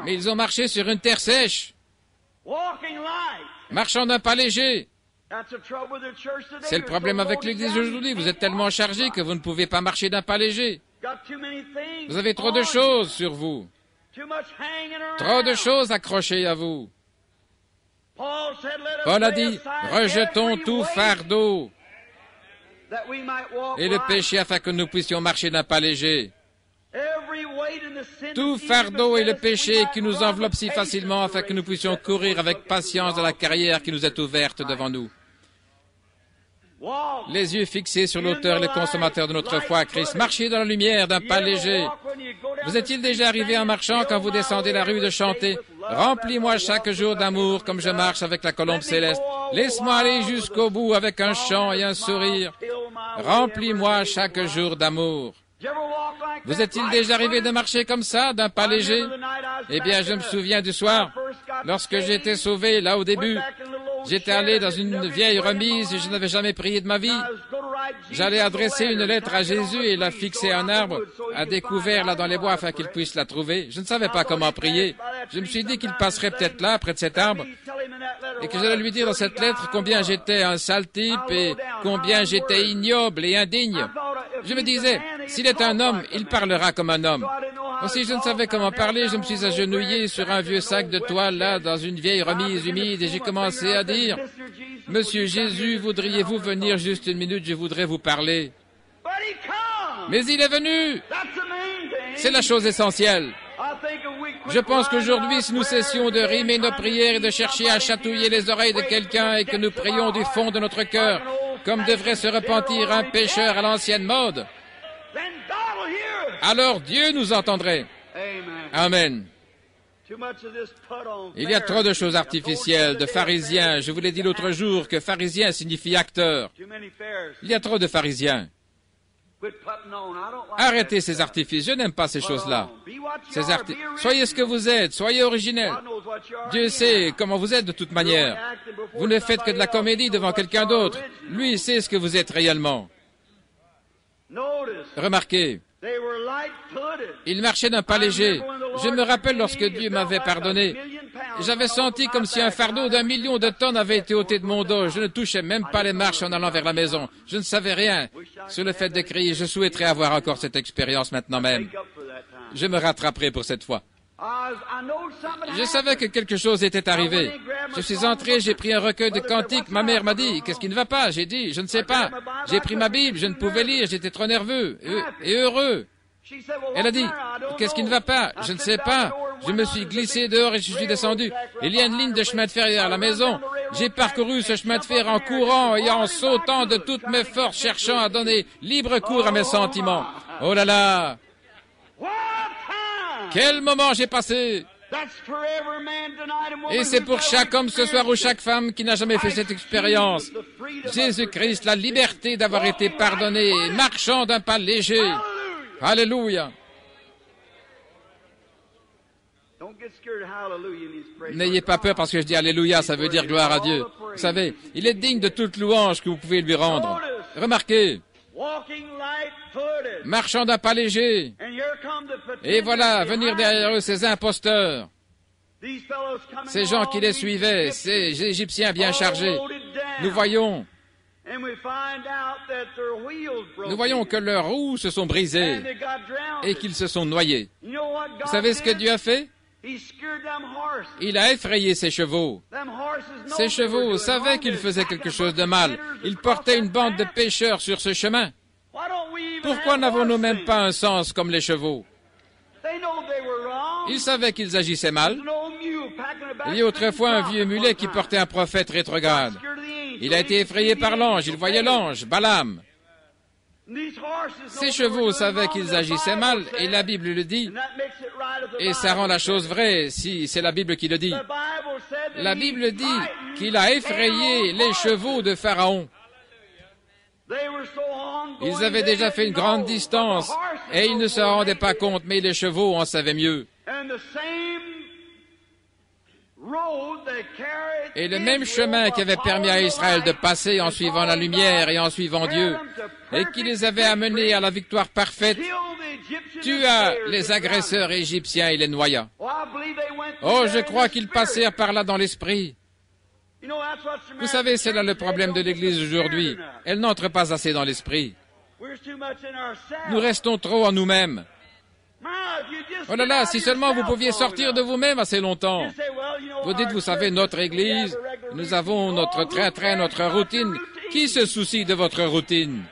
mais ils ont marché sur une terre sèche, marchant d'un pas léger. C'est le problème avec l'Église aujourd'hui. Vous êtes tellement chargé que vous ne pouvez pas marcher d'un pas léger. Vous avez trop de choses sur vous, trop de choses accrochées à vous. Paul a dit, rejetons tout fardeau et le péché afin que nous puissions marcher d'un pas léger. Tout fardeau et le péché qui nous enveloppe si facilement afin que nous puissions courir avec patience dans la carrière qui nous est ouverte devant nous. Les yeux fixés sur l'auteur et le consommateur de notre foi, Christ. Marchez dans la lumière d'un pas léger. Vous est-il déjà arrivé en marchant quand vous descendez la rue de chanter « Remplis-moi chaque jour d'amour comme je marche avec la colombe céleste. Laisse-moi aller jusqu'au bout avec un chant et un sourire. Remplis-moi chaque jour d'amour. » Vous est-il déjà arrivé de marcher comme ça, d'un pas léger? Eh bien, je me souviens du soir, lorsque j'ai été sauvé, là au début, j'étais allé dans une vieille remise et je n'avais jamais prié de ma vie. J'allais adresser une lettre à Jésus et la fixer à un arbre, à découvert là dans les bois afin qu'il puisse la trouver. Je ne savais pas comment prier. Je me suis dit qu'il passerait peut-être là, près de cet arbre, et que j'allais lui dire dans cette lettre combien j'étais un sale type et combien j'étais ignoble et indigne. Je me disais, s'il est un homme, il parlera comme un homme. Aussi, je ne savais comment parler, je me suis agenouillé sur un vieux sac de toile, là, dans une vieille remise humide, et j'ai commencé à dire, « Monsieur Jésus, voudriez-vous venir juste une minute, je voudrais vous parler. » Mais il est venu! C'est la chose essentielle. Je pense qu'aujourd'hui, si nous cessions de rimer nos prières et de chercher à chatouiller les oreilles de quelqu'un et que nous prions du fond de notre cœur, comme devrait se repentir un pécheur à l'ancienne mode, alors Dieu nous entendrait. Amen. Il y a trop de choses artificielles, de pharisiens. Je vous l'ai dit l'autre jour que pharisien signifie acteur. Il y a trop de pharisiens. Arrêtez ces artifices. Je n'aime pas ces choses-là. Soyez ce que vous êtes. Soyez originel. Dieu sait comment vous êtes de toute manière. Vous ne faites que de la comédie devant quelqu'un d'autre. Lui sait ce que vous êtes réellement. Remarquez, il marchait d'un pas léger. Je me rappelle lorsque Dieu m'avait pardonné. J'avais senti comme si un fardeau d'1 million de tonnes avait été ôté de mon dos. Je ne touchais même pas les marches en allant vers la maison. Je ne savais rien sur le fait de crier. Je souhaiterais avoir encore cette expérience maintenant même. Je me rattraperai pour cette fois. Je savais que quelque chose était arrivé. Je suis entré, j'ai pris un recueil de cantiques. Ma mère m'a dit, qu'est-ce qui ne va pas? J'ai dit, je ne sais pas. J'ai pris ma Bible, je ne pouvais lire, j'étais trop nerveux et heureux. Elle a dit, qu'est-ce qui ne va pas? Je ne sais pas. Je me suis glissé dehors et je suis descendu. Il y a une ligne de chemin de fer derrière la maison. J'ai parcouru ce chemin de fer en courant et en sautant de toutes mes forces, cherchant à donner libre cours à mes sentiments. Oh là là! Quel moment j'ai passé! Et c'est pour chaque homme ce soir ou chaque femme qui n'a jamais fait cette expérience. Jésus-Christ, la liberté d'avoir été pardonné, marchant d'un pas léger. Alléluia. N'ayez pas peur parce que je dis Alléluia, ça veut dire gloire à Dieu. Vous savez, il est digne de toute louange que vous pouvez lui rendre. Remarquez, marchant d'un pas léger, et voilà, venir derrière eux ces imposteurs, ces gens qui les suivaient, ces Égyptiens bien chargés. Nous voyons que leurs roues se sont brisées et qu'ils se sont noyés. Vous savez ce que Dieu a fait? Il a effrayé ses chevaux. Ces chevaux savaient qu'ils faisaient quelque chose de mal. Ils portaient une bande de pécheurs sur ce chemin. Pourquoi n'avons-nous même pas un sens comme les chevaux? Ils savaient qu'ils agissaient mal. Il y a autrefois un vieux mulet qui portait un prophète rétrograde. Il a été effrayé par l'ange. Il voyait l'ange, Balaam. Ces chevaux savaient qu'ils agissaient mal, et la Bible le dit, et ça rend la chose vraie si c'est la Bible qui le dit. La Bible dit qu'il a effrayé les chevaux de Pharaon. Ils avaient déjà fait une grande distance, et ils ne se rendaient pas compte, mais les chevaux en savaient mieux. Et le même chemin qui avait permis à Israël de passer en suivant la lumière et en suivant Dieu, et qui les avait amenés à la victoire parfaite, tua les agresseurs égyptiens et les noya. Oh, je crois qu'ils passèrent par là dans l'esprit. Vous savez, c'est là le problème de l'Église aujourd'hui. Elle n'entre pas assez dans l'esprit. Nous restons trop en nous-mêmes. Oh là là, si seulement vous pouviez sortir de vous-même assez longtemps. Vous dites, vous savez, notre Église, nous avons notre train-train, notre routine. Qui se soucie de votre routine?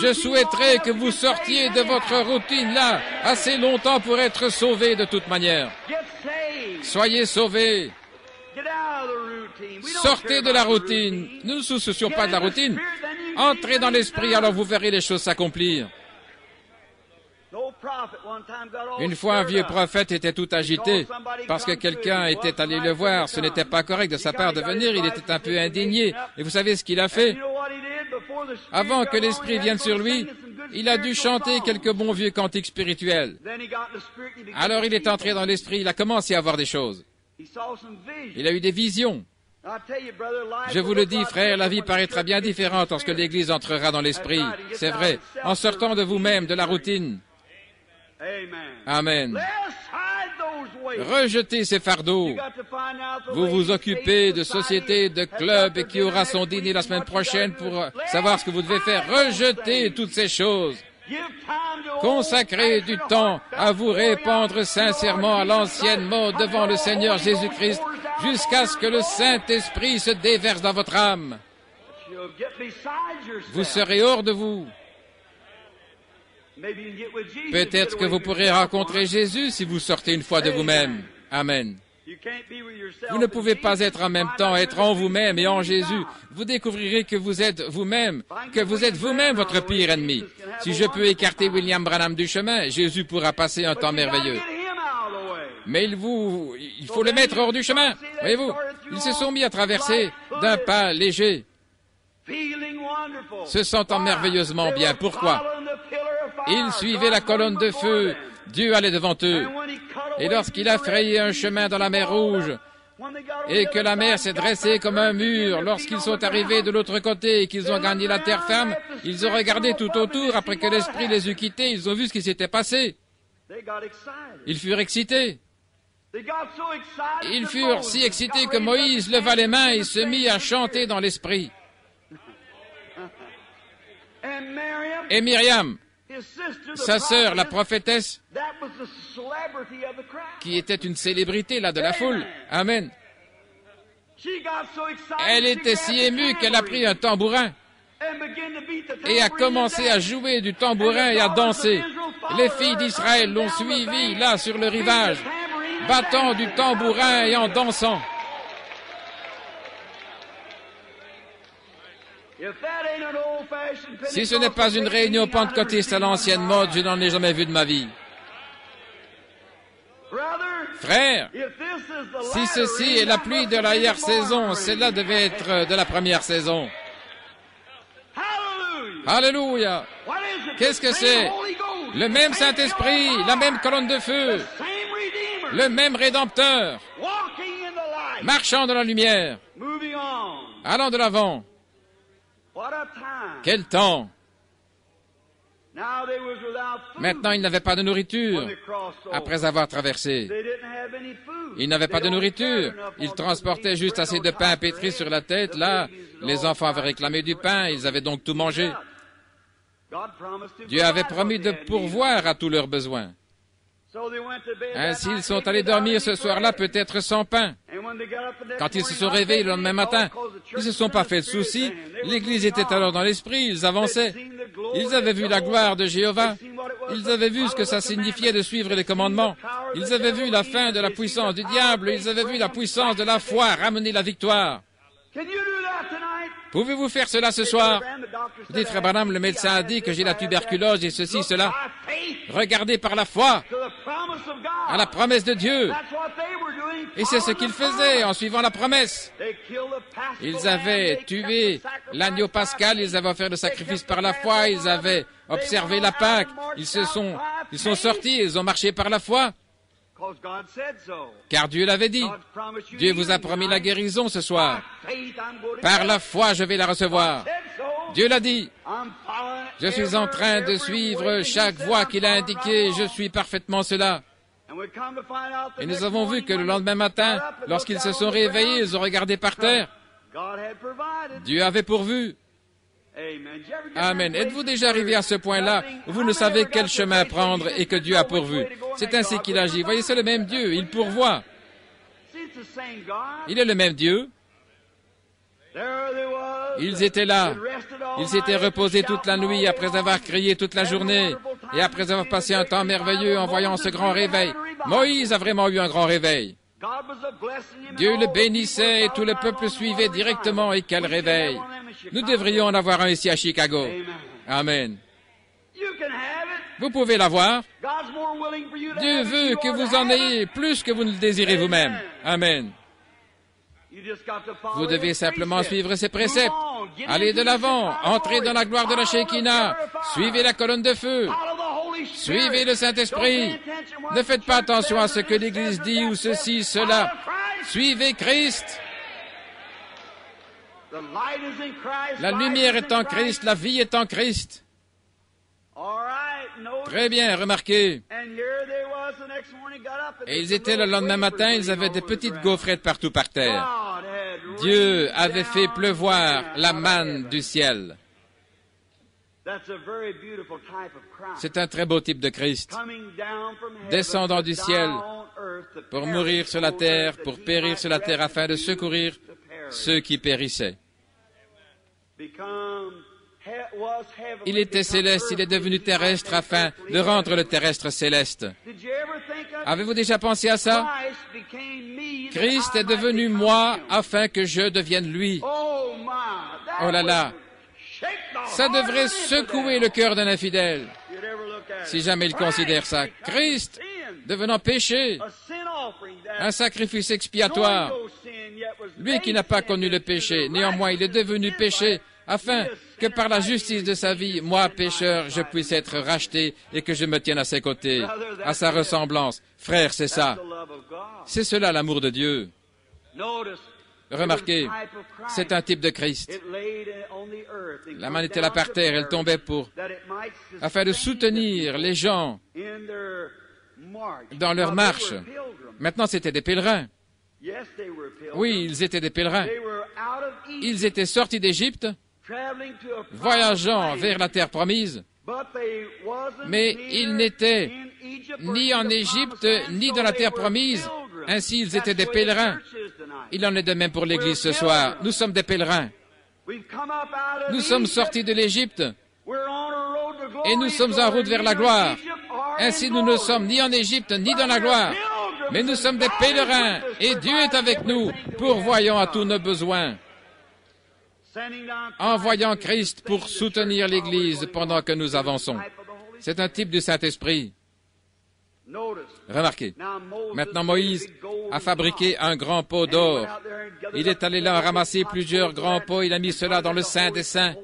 Je souhaiterais que vous sortiez de votre routine là assez longtemps pour être sauvés de toute manière. Soyez sauvés. Sortez de la routine. Nous ne nous soucions pas de la routine. Entrez dans l'esprit, alors vous verrez les choses s'accomplir. Une fois, un vieux prophète était tout agité parce que quelqu'un était allé le voir. Ce n'était pas correct de sa part de venir. Il était un peu indigné. Et vous savez ce qu'il a fait? Avant que l'esprit vienne sur lui, il a dû chanter quelques bons vieux cantiques spirituels. Alors il est entré dans l'esprit. Il a commencé à voir des choses. Il a eu des visions. Je vous le dis, frère, la vie paraîtra bien différente lorsque l'Église entrera dans l'esprit. C'est vrai. En sortant de vous-même, de la routine. Amen. Rejetez ces fardeaux. Vous vous occupez de sociétés, de clubs et qui aura son dîner la semaine prochaine pour savoir ce que vous devez faire. Rejetez toutes ces choses. Consacrez du temps à vous répandre sincèrement à l'ancienne mode devant le Seigneur Jésus-Christ jusqu'à ce que le Saint-Esprit se déverse dans votre âme. Vous serez hors de vous. Peut-être que vous pourrez rencontrer Jésus si vous sortez une fois de vous-même. Amen. Vous ne pouvez pas être en même temps, être en vous-même et en Jésus. Vous découvrirez que vous êtes vous-même, votre pire ennemi. Si je peux écarter William Branham du chemin, Jésus pourra passer un temps merveilleux. Mais il faut le mettre hors du chemin. Voyez-vous, ils se sont mis à traverser d'un pas léger, se sentant merveilleusement bien. Pourquoi? Ils suivaient la colonne de feu. Dieu allait devant eux. Et lorsqu'il a frayé un chemin dans la mer Rouge, et que la mer s'est dressée comme un mur, lorsqu'ils sont arrivés de l'autre côté et qu'ils ont gagné la terre ferme, ils ont regardé tout autour. Après que l'Esprit les eut quittés, ils ont vu ce qui s'était passé. Ils furent excités. Ils furent si excités que Moïse leva les mains et se mit à chanter dans l'Esprit. Et Myriam, sa sœur, la prophétesse, qui était une célébrité là de la foule. Amen. Elle était si émue qu'elle a pris un tambourin et a commencé à jouer du tambourin et à danser. Les filles d'Israël l'ont suivi là sur le rivage, battant du tambourin et en dansant. Si ce n'est pas une réunion pentecôtiste à l'ancienne mode, je n'en ai jamais vu de ma vie. Frère, si ceci est la pluie de l'arrière-saison, celle-là devait être de la première saison. Alléluia! Qu'est-ce que c'est? Le même Saint-Esprit, la même colonne de feu, le même Rédempteur, marchant dans la lumière, allant de l'avant. Quel temps! Maintenant, ils n'avaient pas de nourriture après avoir traversé. Ils n'avaient pas de nourriture. Ils transportaient juste assez de pain pétri sur la tête. Là, les enfants avaient réclamé du pain. Ils avaient donc tout mangé. Dieu avait promis de pourvoir à tous leurs besoins. Ainsi, ils sont allés dormir ce soir-là, peut-être sans pain. Quand ils se sont réveillés le lendemain matin, ils ne se sont pas fait de soucis. L'Église était alors dans l'esprit, ils avançaient. Ils avaient vu la gloire de Jéhovah. Ils avaient vu ce que ça signifiait de suivre les commandements. Ils avaient vu la fin de la puissance du diable. Ils avaient vu la puissance de la foi ramener la victoire. Pouvez-vous faire cela ce soir? Vous dites, Frère Branham, le médecin a dit que j'ai la tuberculose et ceci, cela. Regardez par la foi à la promesse de Dieu. Et c'est ce qu'ils faisaient en suivant la promesse. Ils avaient tué l'agneau pascal, ils avaient offert le sacrifice par la foi, ils avaient observé la Pâque, ils sont sortis, ils ont marché par la foi. Car Dieu l'avait dit. Dieu vous a promis la guérison ce soir. Par la foi, je vais la recevoir. Dieu l'a dit. Je suis en train de suivre chaque voie qu'il a indiquée. Je suis parfaitement cela. Et nous avons vu que le lendemain matin, lorsqu'ils se sont réveillés, ils ont regardé par terre. Dieu avait pourvu. Amen. Êtes-vous déjà arrivé à ce point-là où vous ne savez quel chemin prendre et que Dieu a pourvu? C'est ainsi qu'il agit. Voyez, c'est le même Dieu. Il pourvoit. Il est le même Dieu. Ils étaient là. Ils s'étaient reposés toute la nuit après avoir crié toute la journée et après avoir passé un temps merveilleux en voyant ce grand réveil. Moïse a vraiment eu un grand réveil. Dieu le bénissait et tout le peuple suivait directement. Et quel réveil! Nous devrions en avoir un ici à Chicago. Amen. Vous pouvez l'avoir. Dieu veut que vous en ayez plus que vous ne le désirez vous-même. Amen. Vous devez simplement suivre ses préceptes. Allez de l'avant, entrez dans la gloire de la Shekinah, suivez la colonne de feu, suivez le Saint-Esprit. Ne faites pas attention à ce que l'Église dit ou ceci, cela. Suivez Christ. La lumière est en Christ, la vie est en Christ. Très bien, remarquez. Et ils étaient le lendemain matin, ils avaient des petites gaufrettes partout par terre. Dieu avait fait pleuvoir la manne du ciel. C'est un très beau type de Christ, descendant du ciel pour mourir sur la terre, pour périr sur la terre afin de secourir ceux qui périssaient. Il était céleste, il est devenu terrestre afin de rendre le terrestre céleste. Avez-vous déjà pensé à ça? Christ est devenu moi afin que je devienne lui. Oh là là! Ça devrait secouer le cœur d'un infidèle, si jamais il considère ça. Christ devenant péché, un sacrifice expiatoire. Lui qui n'a pas connu le péché, néanmoins il est devenu péché, afin que par la justice de sa vie, moi, pécheur, je puisse être racheté et que je me tienne à ses côtés, à sa ressemblance. Frère, c'est ça. C'est cela l'amour de Dieu. Remarquez, c'est un type de Christ. La main était là par terre, elle tombait afin de soutenir les gens dans leur marche. Maintenant, c'étaient des pèlerins. Oui, ils étaient des pèlerins. Ils étaient sortis d'Égypte, voyageant vers la terre promise, mais ils n'étaient ni en Égypte, ni dans la terre promise. Ainsi, ils étaient des pèlerins. Il en est de même pour l'Église ce soir. Nous sommes des pèlerins. Nous sommes sortis de l'Égypte et nous sommes en route vers la gloire. Ainsi, nous ne sommes ni en Égypte, ni dans la gloire, mais nous sommes des pèlerins et Dieu est avec nous, pourvoyant à tous nos besoins, envoyant Christ pour soutenir l'Église pendant que nous avançons. C'est un type du Saint-Esprit. Remarquez, maintenant Moïse a fabriqué un grand pot d'or. Il est allé là ramasser plusieurs grands pots, il a mis cela dans le Saint des Saints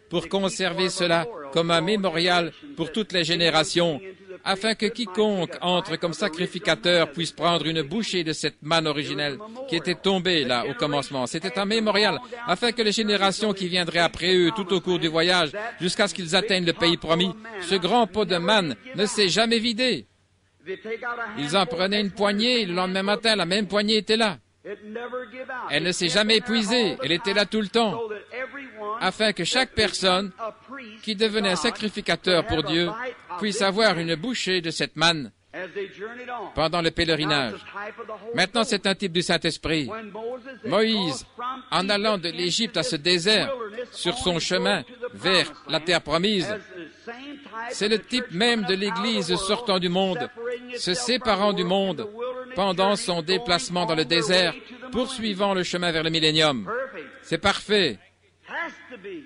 pour conserver cela comme un mémorial pour toutes les générations afin que quiconque entre comme sacrificateur puisse prendre une bouchée de cette manne originelle qui était tombée là au commencement. C'était un mémorial, afin que les générations qui viendraient après eux tout au cours du voyage, jusqu'à ce qu'ils atteignent le pays promis, ce grand pot de manne ne s'est jamais vidé. Ils en prenaient une poignée, et le lendemain matin, la même poignée était là. Elle ne s'est jamais épuisée, elle était là tout le temps, afin que chaque personne qui devenait un sacrificateur pour Dieu puisse avoir une bouchée de cette manne pendant le pèlerinage. Maintenant, c'est un type du Saint-Esprit. Moïse, en allant de l'Égypte à ce désert, sur son chemin vers la terre promise, c'est le type même de l'Église sortant du monde, se séparant du monde pendant son déplacement dans le désert, poursuivant le chemin vers le millénium. C'est parfait.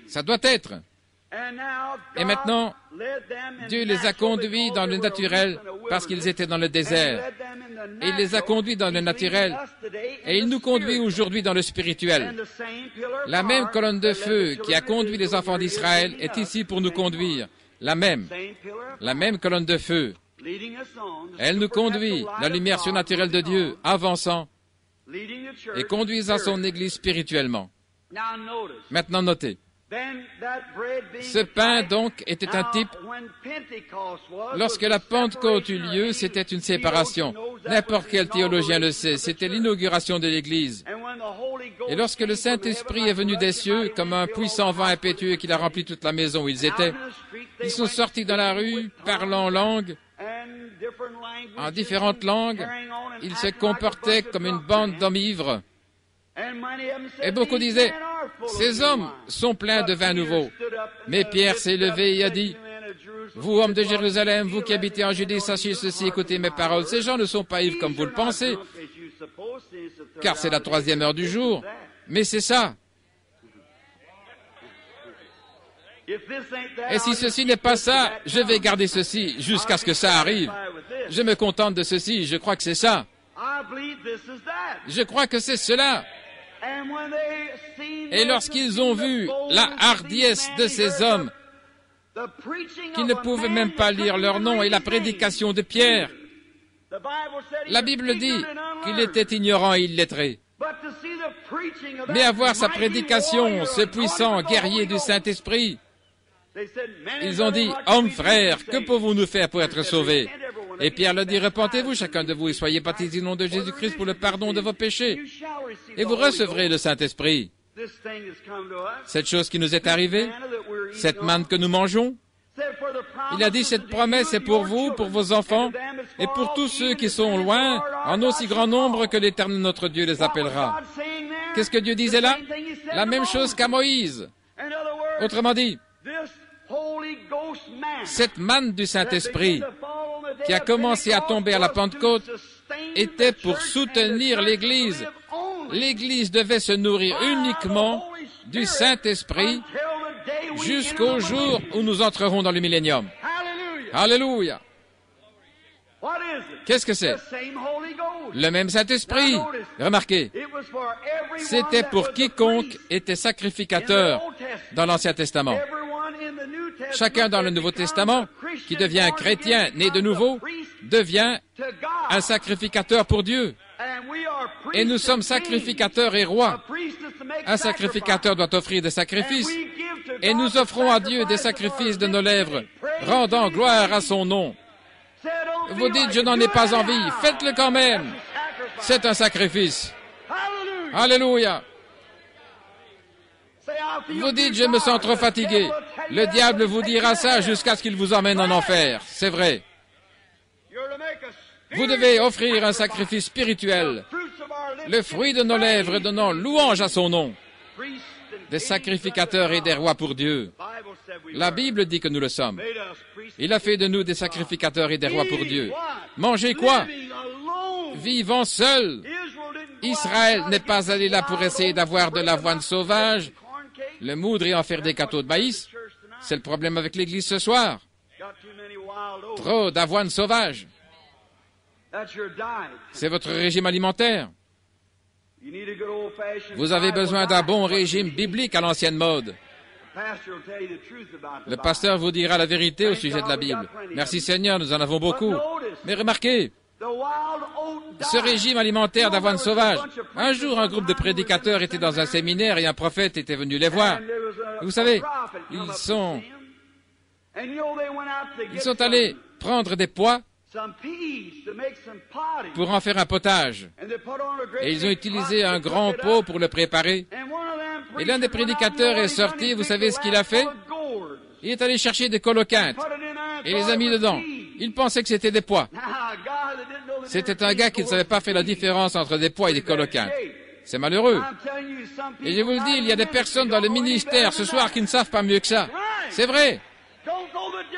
Ça doit être. Et maintenant, Dieu les a conduits dans le naturel parce qu'ils étaient dans le désert. Et il les a conduits dans le naturel. Et il nous conduit aujourd'hui dans le spirituel. La même colonne de feu qui a conduit les enfants d'Israël est ici pour nous conduire. La même colonne de feu. Elle nous conduit, la lumière surnaturelle de Dieu, avançant et conduisant son Église spirituellement. Maintenant, notez. Ce pain, donc, était un type. Lorsque la Pentecôte eut lieu, c'était une séparation. N'importe quel théologien le sait, c'était l'inauguration de l'Église. Et lorsque le Saint-Esprit est venu des cieux, comme un puissant vent impétueux qui a rempli toute la maison où ils étaient, ils sont sortis dans la rue, parlant en langue, en différentes langues. Ils se comportaient comme une bande d'hommes ivres. Et beaucoup disaient, ces hommes sont pleins de vin nouveau. Mais Pierre s'est levé et a dit, vous, hommes de Jérusalem, vous qui habitez en Judée, sachez ceci, écoutez mes paroles. Ces gens ne sont pas ivres comme vous le pensez, car c'est la 3e heure du jour. Mais c'est ça. Et si ceci n'est pas ça, je vais garder ceci jusqu'à ce que ça arrive. Je me contente de ceci, je crois que c'est ça. Je crois que c'est cela. Et lorsqu'ils ont vu la hardiesse de ces hommes, qui ne pouvaient même pas lire leur nom, et la prédication de Pierre, la Bible dit qu'il était ignorant et illettré. Mais à voir sa prédication, ce puissant guerrier du Saint-Esprit, ils ont dit, « Hommes, frères, que pouvons-nous faire pour être sauvés ?» Et Pierre leur dit, « Repentez-vous, chacun de vous, et soyez baptisés au nom de Jésus-Christ pour le pardon de vos péchés, et vous recevrez le Saint-Esprit. » Cette chose qui nous est arrivée, cette manne que nous mangeons, il a dit, cette promesse est pour vous, pour vos enfants, et pour tous ceux qui sont loin, en aussi grand nombre que l'Éternel notre Dieu les appellera. Qu'est-ce que Dieu disait là? La même chose qu'à Moïse. Autrement dit, cette manne du Saint-Esprit qui a commencé à tomber à la Pentecôte était pour soutenir l'Église. L'Église devait se nourrir uniquement du Saint-Esprit jusqu'au jour où nous entrerons dans le millénium. Alléluia! Qu'est-ce que c'est? Le même Saint-Esprit. Remarquez, c'était pour quiconque était sacrificateur dans l'Ancien Testament. Chacun dans le Nouveau Testament qui devient un chrétien né de nouveau devient un sacrificateur pour Dieu. Et nous sommes sacrificateurs et rois. Un sacrificateur doit offrir des sacrifices. Et nous offrons à Dieu des sacrifices de nos lèvres, rendant gloire à son nom. Vous dites, je n'en ai pas envie. Faites-le quand même. C'est un sacrifice. Alléluia. Vous dites, je me sens trop fatigué. Le diable vous dira ça jusqu'à ce qu'il vous emmène en enfer. C'est vrai. Vous devez offrir un sacrifice spirituel, le fruit de nos lèvres donnant louange à son nom, des sacrificateurs et des rois pour Dieu. La Bible dit que nous le sommes. Il a fait de nous des sacrificateurs et des rois pour Dieu. Mangez quoi? Vivant seul. Israël n'est pas allé là pour essayer d'avoir de l'avoine sauvage, le moudre et en faire des gâteaux de maïs. C'est le problème avec l'Église ce soir. Trop d'avoine sauvage. C'est votre régime alimentaire. Vous avez besoin d'un bon régime biblique à l'ancienne mode. Le pasteur vous dira la vérité au sujet de la Bible. Merci Seigneur, nous en avons beaucoup. Mais remarquez, ce régime alimentaire d'avoine sauvage. Un jour, un groupe de prédicateurs était dans un séminaire et un prophète était venu les voir. Et vous savez, ils sont allés prendre des pois pour en faire un potage. Et ils ont utilisé un grand pot pour le préparer. Et l'un des prédicateurs est sorti, vous savez ce qu'il a fait? Il est allé chercher des coloquintes et les a mis dedans. Il pensait que c'était des pois. C'était un gars qui ne savait pas faire la différence entre des pois et des coloquintes. C'est malheureux. Et je vous le dis, il y a des personnes dans le ministère ce soir qui ne savent pas mieux que ça. C'est vrai.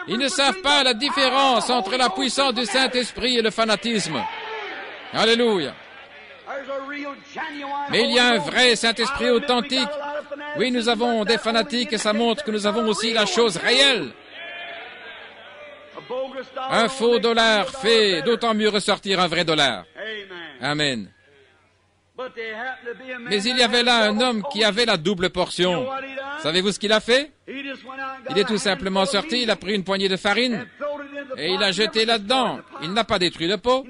Ils ne savent pas la différence entre la puissance du Saint-Esprit et le fanatisme. Alléluia. Mais il y a un vrai Saint-Esprit authentique. Oui, nous avons des fanatiques et ça montre que nous avons aussi la chose réelle. Un faux dollar fait d'autant mieux ressortir un vrai dollar. Amen. Mais il y avait là un homme qui avait la double portion. Savez-vous ce qu'il a fait? Il est tout simplement sorti, il a pris une poignée de farine et il a jeté là-dedans. Il n'a pas détruit le pot,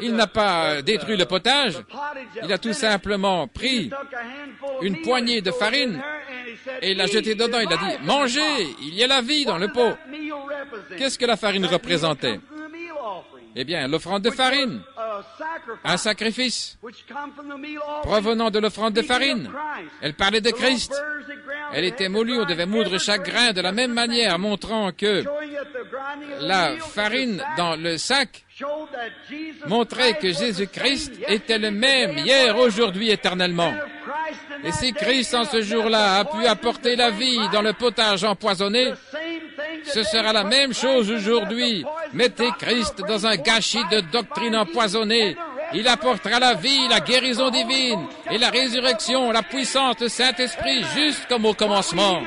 il n'a pas détruit le potage, il a tout simplement pris une poignée de farine et il l'a jeté dedans. Il a dit, mangez, il y a la vie dans le pot. Qu'est-ce que la farine représentait? Eh bien, l'offrande de farine, un sacrifice provenant de l'offrande de farine. Elle parlait de Christ. Elle était moulue, on devait moudre chaque grain de la même manière, montrant que la farine dans le sac montrait que Jésus-Christ était le même hier, aujourd'hui, éternellement. Et si Christ, en ce jour-là, a pu apporter la vie dans le potage empoisonné, ce sera la même chose aujourd'hui. Mettez Christ dans un gâchis de doctrine empoisonnée. Il apportera la vie, la guérison divine et la résurrection, la puissance du Saint-Esprit, juste comme au commencement.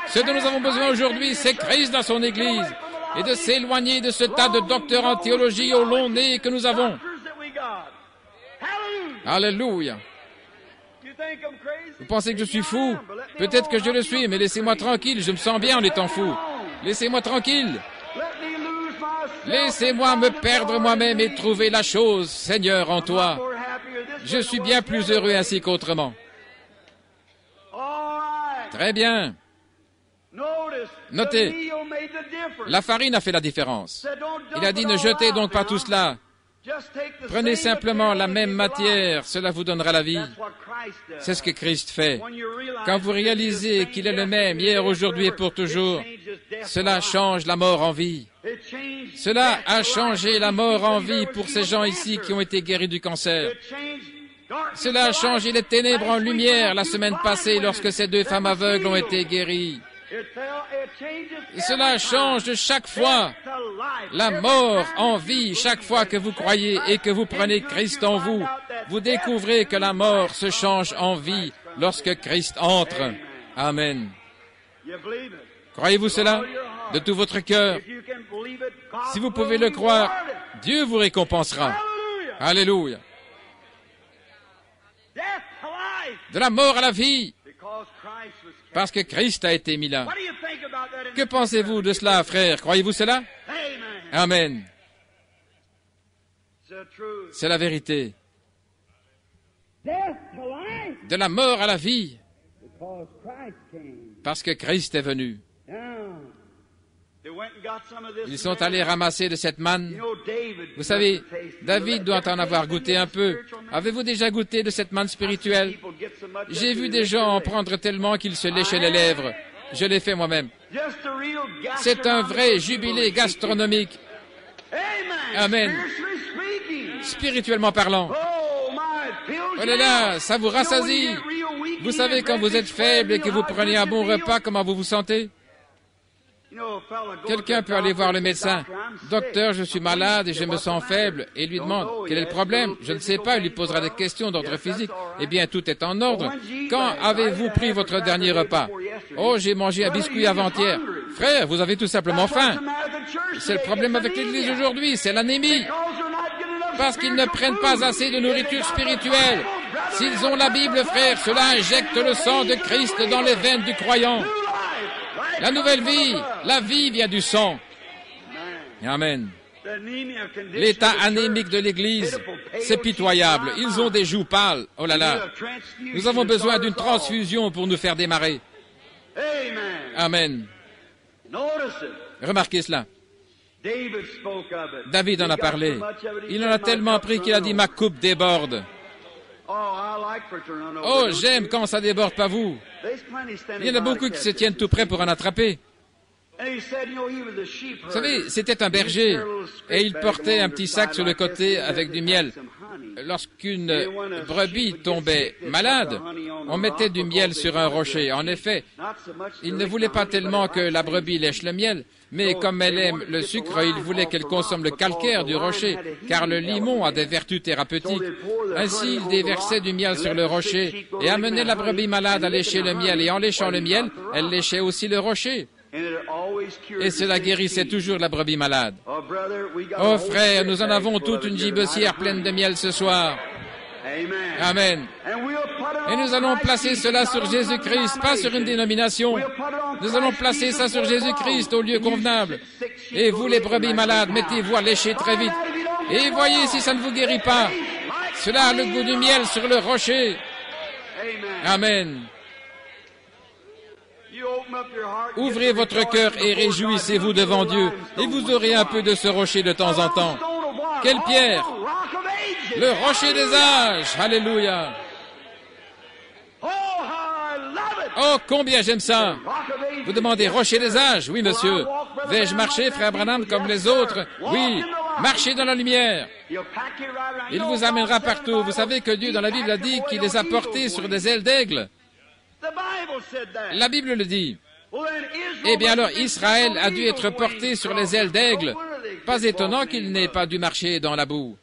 Ce dont nous avons besoin aujourd'hui, c'est Christ dans son Église et de s'éloigner de ce tas de docteurs en théologie au long nez que nous avons. Alléluia. Vous pensez que je suis fou? Peut-être que je le suis, mais laissez-moi tranquille, je me sens bien en étant fou. Laissez-moi tranquille. Laissez-moi me perdre moi-même et trouver la chose, Seigneur, en toi. Je suis bien plus heureux ainsi qu'autrement. Très bien. Notez, la farine a fait la différence. Il a dit, ne jetez donc pas tout cela. Prenez simplement la même matière, cela vous donnera la vie. C'est ce que Christ fait. Quand vous réalisez qu'il est le même hier, aujourd'hui et pour toujours, cela change la mort en vie. Cela a changé la mort en vie pour ces gens ici qui ont été guéris du cancer. Cela a changé les ténèbres en lumière la semaine passée lorsque ces deux femmes aveugles ont été guéries. Et cela change chaque fois la mort en vie, chaque fois que vous croyez et que vous prenez Christ en vous. Vous découvrez que la mort se change en vie lorsque Christ entre. Amen. Croyez-vous cela de tout votre cœur? Si vous pouvez le croire, Dieu vous récompensera. Alléluia. De la mort à la vie, parce que Christ a été mis là. Que pensez-vous de cela, frère? Croyez-vous cela? Amen. C'est la vérité. De la mort à la vie, parce que Christ est venu. Ils sont allés ramasser de cette manne. Vous savez, David doit en avoir goûté un peu. Avez-vous déjà goûté de cette manne spirituelle? J'ai vu des gens en prendre tellement qu'ils se léchaient les lèvres. Je l'ai fait moi-même. C'est un vrai jubilé gastronomique. Amen. Spirituellement parlant. Oh là là, ça vous rassasie. Vous savez, quand vous êtes faible et que vous prenez un bon repas, comment vous vous sentez? Quelqu'un peut aller voir le médecin. Docteur, je suis malade et je me sens faible. Et il lui demande, quel est le problème? Je ne sais pas, il lui posera des questions d'ordre physique. Eh bien, tout est en ordre. Quand avez-vous pris votre dernier repas? Oh, j'ai mangé un biscuit avant-hier. Frère, vous avez tout simplement faim. C'est le problème avec l'Église aujourd'hui, c'est l'anémie. Parce qu'ils ne prennent pas assez de nourriture spirituelle. S'ils ont la Bible, frère, cela injecte le sang de Christ dans les veines du croyant. La nouvelle vie, la vie vient du sang. Amen. L'état anémique de l'Église, c'est pitoyable. Ils ont des joues pâles. Oh là là. Nous avons besoin d'une transfusion pour nous faire démarrer. Amen. Remarquez cela. David en a parlé. Il en a tellement pris qu'il a dit « Ma coupe déborde ». Oh, j'aime quand ça déborde, pas vous. Il y en a beaucoup qui se tiennent tout près pour en attraper. Vous savez, c'était un berger et il portait un petit sac sur le côté avec du miel. Lorsqu'une brebis tombait malade, on mettait du miel sur un rocher. En effet, il ne voulait pas tellement que la brebis lèche le miel, mais comme elle aime le sucre, il voulait qu'elle consomme le calcaire du rocher, car le limon a des vertus thérapeutiques. Ainsi, il déversait du miel sur le rocher et amenait la brebis malade à lécher le miel. Et en léchant le miel, elle léchait aussi le rocher. Et cela guérissait toujours la brebis malade. Oh frère, nous en avons toute une gibecière pleine de miel ce soir. Amen. Et nous allons placer cela sur Jésus-Christ, pas sur une dénomination. Nous allons placer ça sur Jésus-Christ au lieu convenable. Et vous les brebis malades, mettez-vous à lécher très vite. Et voyez si ça ne vous guérit pas. Cela a le goût du miel sur le rocher. Amen. Ouvrez votre cœur et réjouissez-vous devant Dieu, et vous aurez un peu de ce rocher de temps en temps. Quelle pierre? Le rocher des âges. Alléluia. Oh, combien j'aime ça. Vous demandez rocher des âges? Oui, monsieur. Vais-je marcher, frère Branham, comme les autres? Oui. Marchez dans la lumière. Il vous amènera partout. Vous savez que Dieu, dans la Bible, a dit qu'il les a portés sur des ailes d'aigle. La Bible le dit. Eh bien alors, Israël a dû être porté sur les ailes d'aigle. Pas étonnant qu'il n'ait pas dû marcher dans la boue.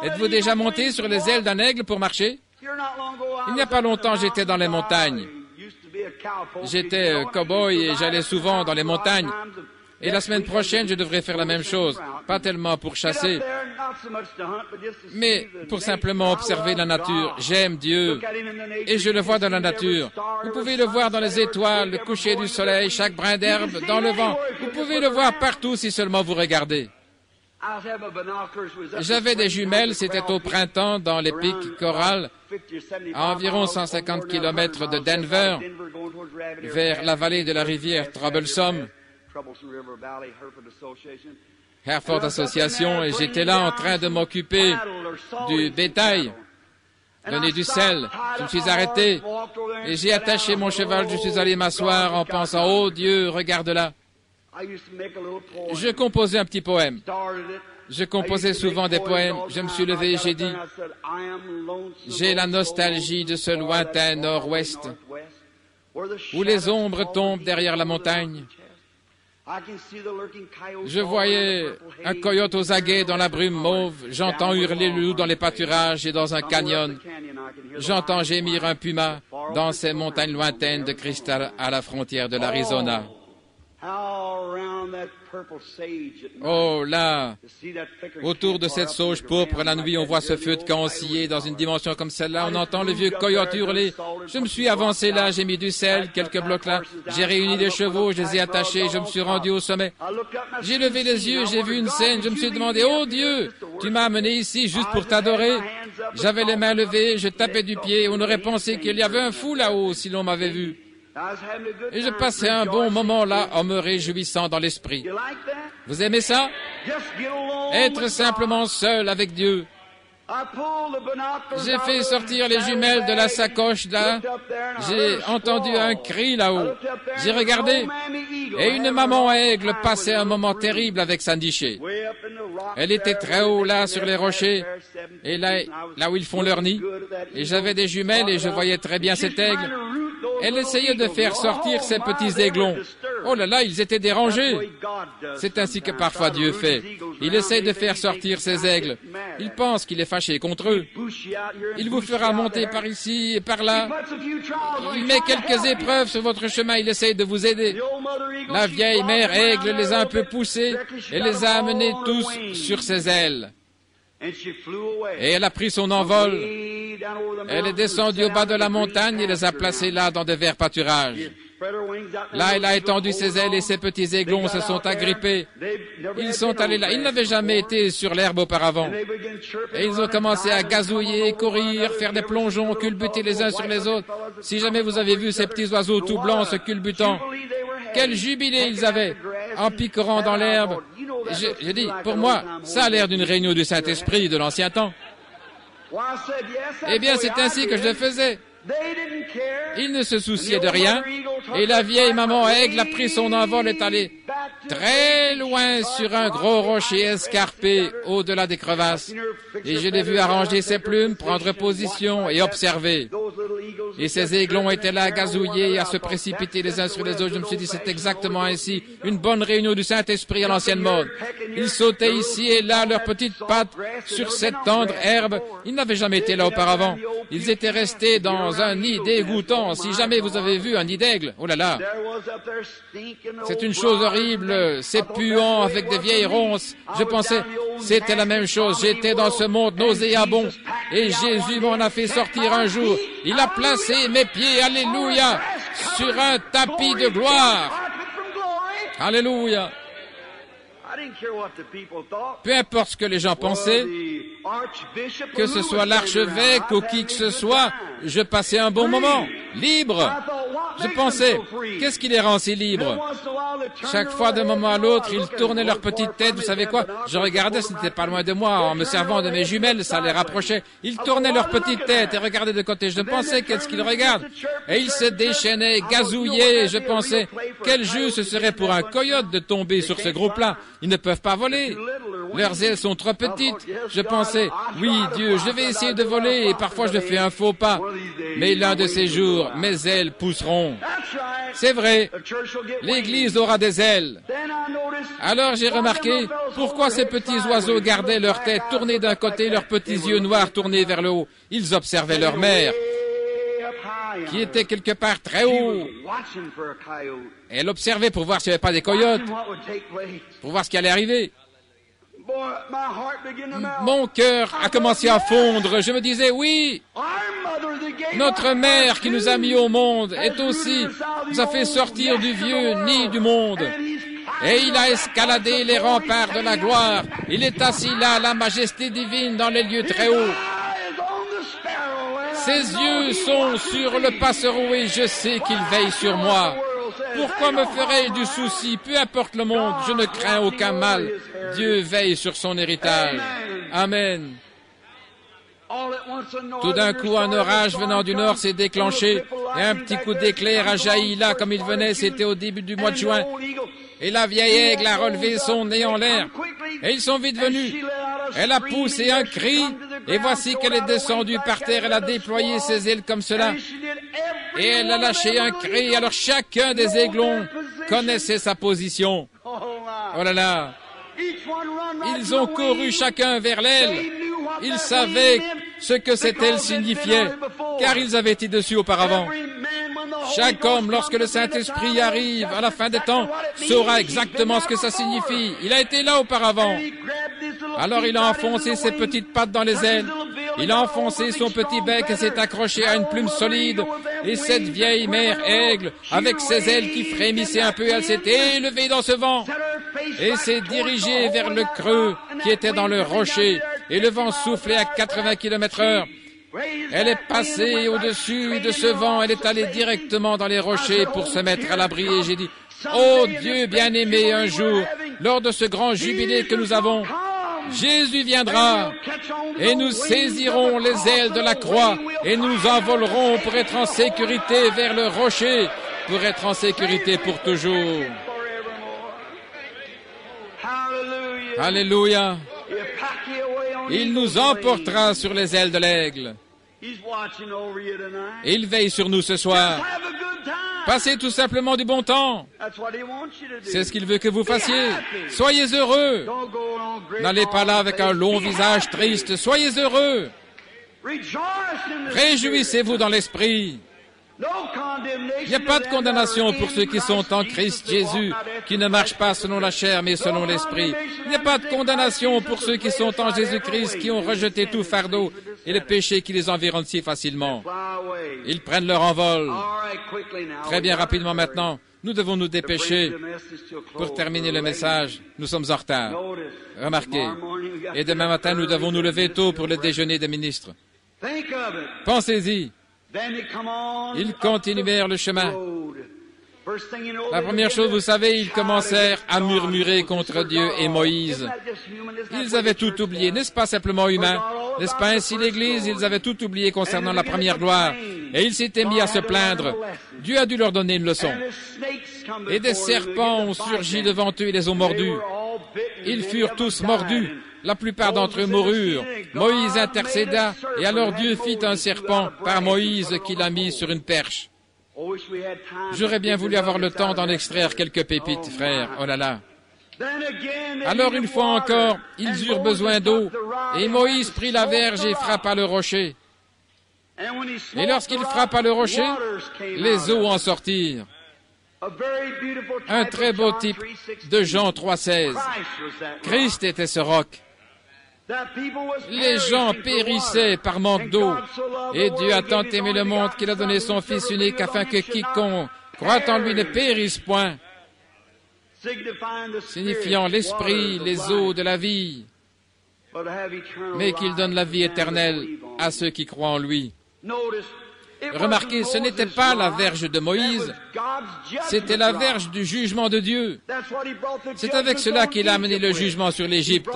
Êtes-vous déjà monté sur les ailes d'un aigle pour marcher? Il n'y a pas longtemps, j'étais dans les montagnes. J'étais cow-boy et j'allais souvent dans les montagnes. Et la semaine prochaine, je devrais faire la même chose. Pas tellement pour chasser, mais pour simplement observer la nature. J'aime Dieu et je le vois dans la nature. Vous pouvez le voir dans les étoiles, le coucher du soleil, chaque brin d'herbe, dans le vent. Vous pouvez le voir partout si seulement vous regardez. J'avais des jumelles, c'était au printemps dans les pics Coral, à environ 150 km de Denver, vers la vallée de la rivière Troublesome. Hereford Association, et j'étais là en train de m'occuper du bétail, donner du sel. Je me suis arrêté et j'ai attaché mon cheval, je suis allé m'asseoir en pensant, oh Dieu, regarde-là. Je composais un petit poème. Je composais souvent des poèmes. Je me suis levé et j'ai dit, j'ai la nostalgie de ce lointain nord-ouest, où les ombres tombent derrière la montagne. Je voyais un coyote aux aguets dans la brume mauve, j'entends hurler le loup dans les pâturages et dans un canyon. J'entends gémir un puma dans ces montagnes lointaines de cristal à la frontière de l'Arizona. Oh là, autour de cette sauge pourpre, la nuit, on voit ce feu de camp osciller dans une dimension comme celle-là. On entend le vieux coyote hurler. Je me suis avancé là, j'ai mis du sel, quelques blocs là. J'ai réuni des chevaux, je les ai attachés, je me suis rendu au sommet. J'ai levé les yeux, j'ai vu une scène, je me suis demandé, oh Dieu, tu m'as amené ici juste pour t'adorer. J'avais les mains levées, je tapais du pied. On aurait pensé qu'il y avait un fou là-haut si l'on m'avait vu. Et je passais un bon moment là en me réjouissant dans l'esprit. Vous aimez ça? Être simplement seul avec Dieu. J'ai fait sortir les jumelles de la sacoche là. J'ai entendu un cri là-haut. J'ai regardé et une maman aigle passait un moment terrible avec sa nichée. Elle était très haut là sur les rochers et là où ils font leur nid. Et j'avais des jumelles et je voyais très bien cet aigle. Elle essayait de faire sortir ses petits aiglons. Oh là là, ils étaient dérangés. C'est ainsi que parfois Dieu fait. Il essaye de faire sortir ses aigles. Il pense qu'il est fâché contre eux. Il vous fera monter par ici et par là. Il met quelques épreuves sur votre chemin. Il essaye de vous aider. La vieille mère aigle les a un peu poussés et les a amenés tous sur ses ailes. Et elle a pris son envol. Elle est descendue au bas de la montagne et les a placés là dans de verts pâturages. Là, il a étendu ses ailes et ses petits aiglons se sont agrippés. Ils sont allés là. Ils n'avaient jamais été sur l'herbe auparavant. Et ils ont commencé à gazouiller, courir, faire des plongeons, culbuter les uns sur les autres. Si jamais vous avez vu ces petits oiseaux tout blancs se culbutant, quel jubilé ils avaient en picorant dans l'herbe. J'ai dit, pour moi, ça a l'air d'une réunion du Saint-Esprit de l'ancien temps. Eh bien, c'est ainsi que je le faisais. Il ne se souciait de rien, et la vieille maman aigle a pris son envol et est allée très loin sur un gros rocher escarpé au-delà des crevasses. Et je l'ai vu arranger ses plumes, prendre position et observer. Et ces aiglons étaient là à gazouiller et à se précipiter les uns sur les autres. Je me suis dit, c'est exactement ainsi, une bonne réunion du Saint-Esprit à l'ancienne mode. Ils sautaient ici et là, leurs petites pattes sur cette tendre herbe. Ils n'avaient jamais été là auparavant. Ils étaient restés dans un nid dégoûtant. Si jamais vous avez vu un nid d'aigle, oh là là, c'est une chose horrible, c'est puant avec des vieilles ronces. Je pensais, c'était la même chose, j'étais dans ce monde nauséabond et Jésus m'en a fait sortir un jour. Il a placé mes pieds, alléluia, sur un tapis de gloire. Alléluia. Peu importe ce que les gens pensaient, que ce soit l'archevêque ou qui que ce soit, je passais un bon moment, libre. Je pensais, qu'est-ce qui les rend si libres? Chaque fois, d'un moment à l'autre, ils tournaient leur petite tête, vous savez quoi? Je regardais, ce n'était pas loin de moi, en me servant de mes jumelles, ça les rapprochait. Ils tournaient leur petite tête et regardaient de côté. Je pensais, qu'est-ce qu'ils regardent? Et ils se déchaînaient, gazouillaient, et je pensais, quel jeu ce serait pour un coyote de tomber sur ce groupe-là. Ils ne peuvent pas voler. Leurs ailes sont trop petites. Je pensais, oui, Dieu, je vais essayer de voler, et parfois je fais un faux pas. Mais l'un de ces jours, mes ailes pousseront. C'est vrai, l'Église aura des ailes. Alors j'ai remarqué pourquoi ces petits oiseaux gardaient leur tête tournée d'un côté, leurs petits yeux noirs tournés vers le haut. Ils observaient leur mère, qui était quelque part très haut. Elle observait pour voir s'il n'y avait pas des coyotes, pour voir ce qui allait arriver. Mon cœur a commencé à fondre. Je me disais, oui, notre mère qui nous a mis au monde est aussi, nous a fait sortir du vieux nid du monde. Et il a escaladé les remparts de la gloire. Il est assis là, la majesté divine dans les lieux très hauts. Ses yeux sont sur le passereau et je sais qu'il veille sur moi. Pourquoi me ferais-je du souci? Peu importe le monde, je ne crains aucun mal. Dieu veille sur son héritage. Amen. Tout d'un coup, un orage venant du nord s'est déclenché et un petit coup d'éclair a jailli là comme il venait, c'était au début du mois de juin. Et la vieille aigle a relevé son nez en l'air. Et ils sont vite venus. Elle a poussé un cri, et voici qu'elle est descendue par terre. Elle a déployé ses ailes comme cela. Et elle a lâché un cri. Alors chacun des aiglons connaissait sa position. Oh là là. Ils ont couru chacun vers l'aile. Ils savaient ce que cette aile signifiait, car ils avaient été dessus auparavant. Chaque homme, lorsque le Saint-Esprit arrive à la fin des temps, saura exactement ce que ça signifie. Il a été là auparavant. Alors il a enfoncé ses petites pattes dans les ailes. Il a enfoncé son petit bec et s'est accroché à une plume solide. Et cette vieille mère aigle, avec ses ailes qui frémissaient un peu, elle s'est élevée dans ce vent et s'est dirigée vers le creux qui était dans le rocher. Et le vent soufflait à 80 km/h. Elle est passée au-dessus de ce vent, elle est allée directement dans les rochers pour se mettre à l'abri. Et j'ai dit, oh Dieu bien-aimé, un jour, lors de ce grand jubilé que nous avons, Jésus viendra et nous saisirons les ailes de la croix et nous envolerons pour être en sécurité vers le rocher, pour être en sécurité pour toujours. Alléluia. Il nous emportera sur les ailes de l'aigle. Il veille sur nous ce soir. Passez tout simplement du bon temps. C'est ce qu'il veut que vous fassiez. Soyez heureux. N'allez pas là avec un long visage triste. Soyez heureux. Réjouissez-vous dans l'esprit. Il n'y a pas de condamnation pour ceux qui sont en Christ Jésus, qui ne marchent pas selon la chair, mais selon l'Esprit. Il n'y a pas de condamnation pour ceux qui sont en Jésus-Christ, qui ont rejeté tout fardeau et le péché qui les environne si facilement. Ils prennent leur envol. Très bien, rapidement maintenant. Nous devons nous dépêcher pour terminer le message. Nous sommes en retard. Remarquez. Et demain matin, nous devons nous lever tôt pour le déjeuner des ministres. Pensez-y. Ils continuèrent le chemin. La première chose, vous savez, ils commencèrent à murmurer contre Dieu et Moïse. Ils avaient tout oublié. N'est-ce pas simplement humain? N'est-ce pas ainsi l'Église? Ils avaient tout oublié concernant la première gloire. Et ils s'étaient mis à se plaindre. Dieu a dû leur donner une leçon. Et des serpents ont surgi devant eux et les ont mordus. Ils furent tous mordus. La plupart d'entre eux moururent. Moïse intercéda, et alors Dieu fit un serpent par Moïse qu'il a mis sur une perche. J'aurais bien voulu avoir le temps d'en extraire quelques pépites, frères. Oh là là. Alors une fois encore, ils eurent besoin d'eau, et Moïse prit la verge et frappa le rocher. Et lorsqu'il frappa le rocher, les eaux en sortirent. Un très beau type de Jean 3,16. Christ était ce roc. Les gens périssaient par manque d'eau, et Dieu a tant aimé le monde qu'il a donné son Fils unique afin que quiconque croit en lui ne périsse point, signifiant l'esprit, les eaux de la vie, mais qu'il donne la vie éternelle à ceux qui croient en lui. Remarquez, ce n'était pas la verge de Moïse, c'était la verge du jugement de Dieu. C'est avec cela qu'il a amené le jugement sur l'Égypte.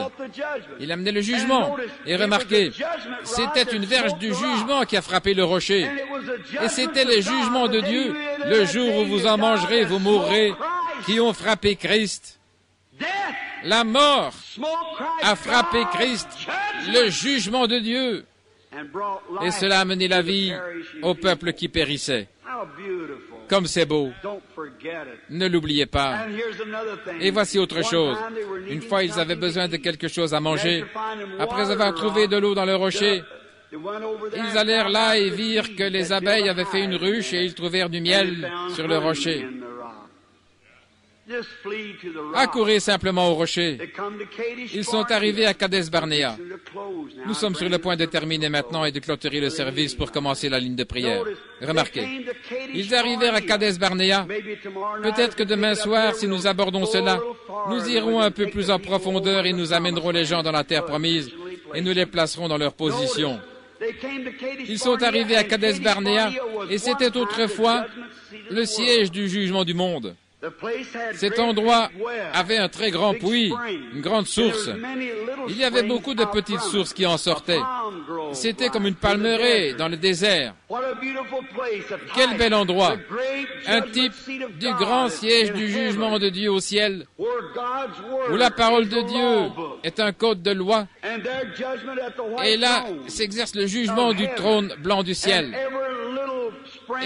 Il a amené le jugement. Et remarquez, c'était une verge du jugement qui a frappé le rocher. Et c'était le jugement de Dieu, le jour où vous en mangerez, vous mourrez, qui ont frappé Christ. La mort a frappé Christ, le jugement de Dieu. Et cela a amené la vie au peuple qui périssait. Comme c'est beau. Ne l'oubliez pas. Et voici autre chose. Une fois, ils avaient besoin de quelque chose à manger. Après avoir trouvé de l'eau dans le rocher, ils allèrent là et virent que les abeilles avaient fait une ruche et ils trouvèrent du miel sur le rocher. Accourez simplement au rocher. Ils sont arrivés à Kadesh Barnéa. Nous sommes sur le point de terminer maintenant et de clôturer le service pour commencer la ligne de prière. Remarquez, ils arrivèrent à Kadesh Barnéa. Peut-être que demain soir, si nous abordons cela, nous irons un peu plus en profondeur et nous amènerons les gens dans la terre promise et nous les placerons dans leur position. Ils sont arrivés à Kadesh Barnéa et c'était autrefois le siège du jugement du monde. Cet endroit avait un très grand puits, une grande source. Il y avait beaucoup de petites sources qui en sortaient. C'était comme une palmeraie dans le désert. Quel bel endroit! Un type du grand siège du jugement de Dieu au ciel, où la parole de Dieu est un code de loi. Et là s'exerce le jugement du trône blanc du ciel.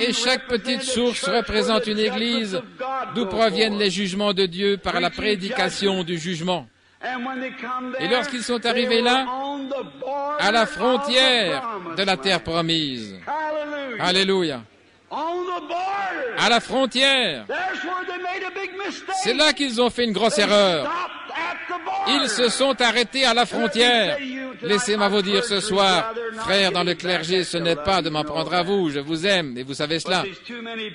Et chaque petite source représente une église d'où proviennent les jugements de Dieu par la prédication du jugement. Et lorsqu'ils sont arrivés là, à la frontière de la terre promise, Alléluia, à la frontière, c'est là qu'ils ont fait une grosse erreur. Ils se sont arrêtés à la frontière. Laissez-moi vous dire ce soir, frères dans le clergé, ce n'est pas de m'en prendre à vous, je vous aime, et vous savez cela.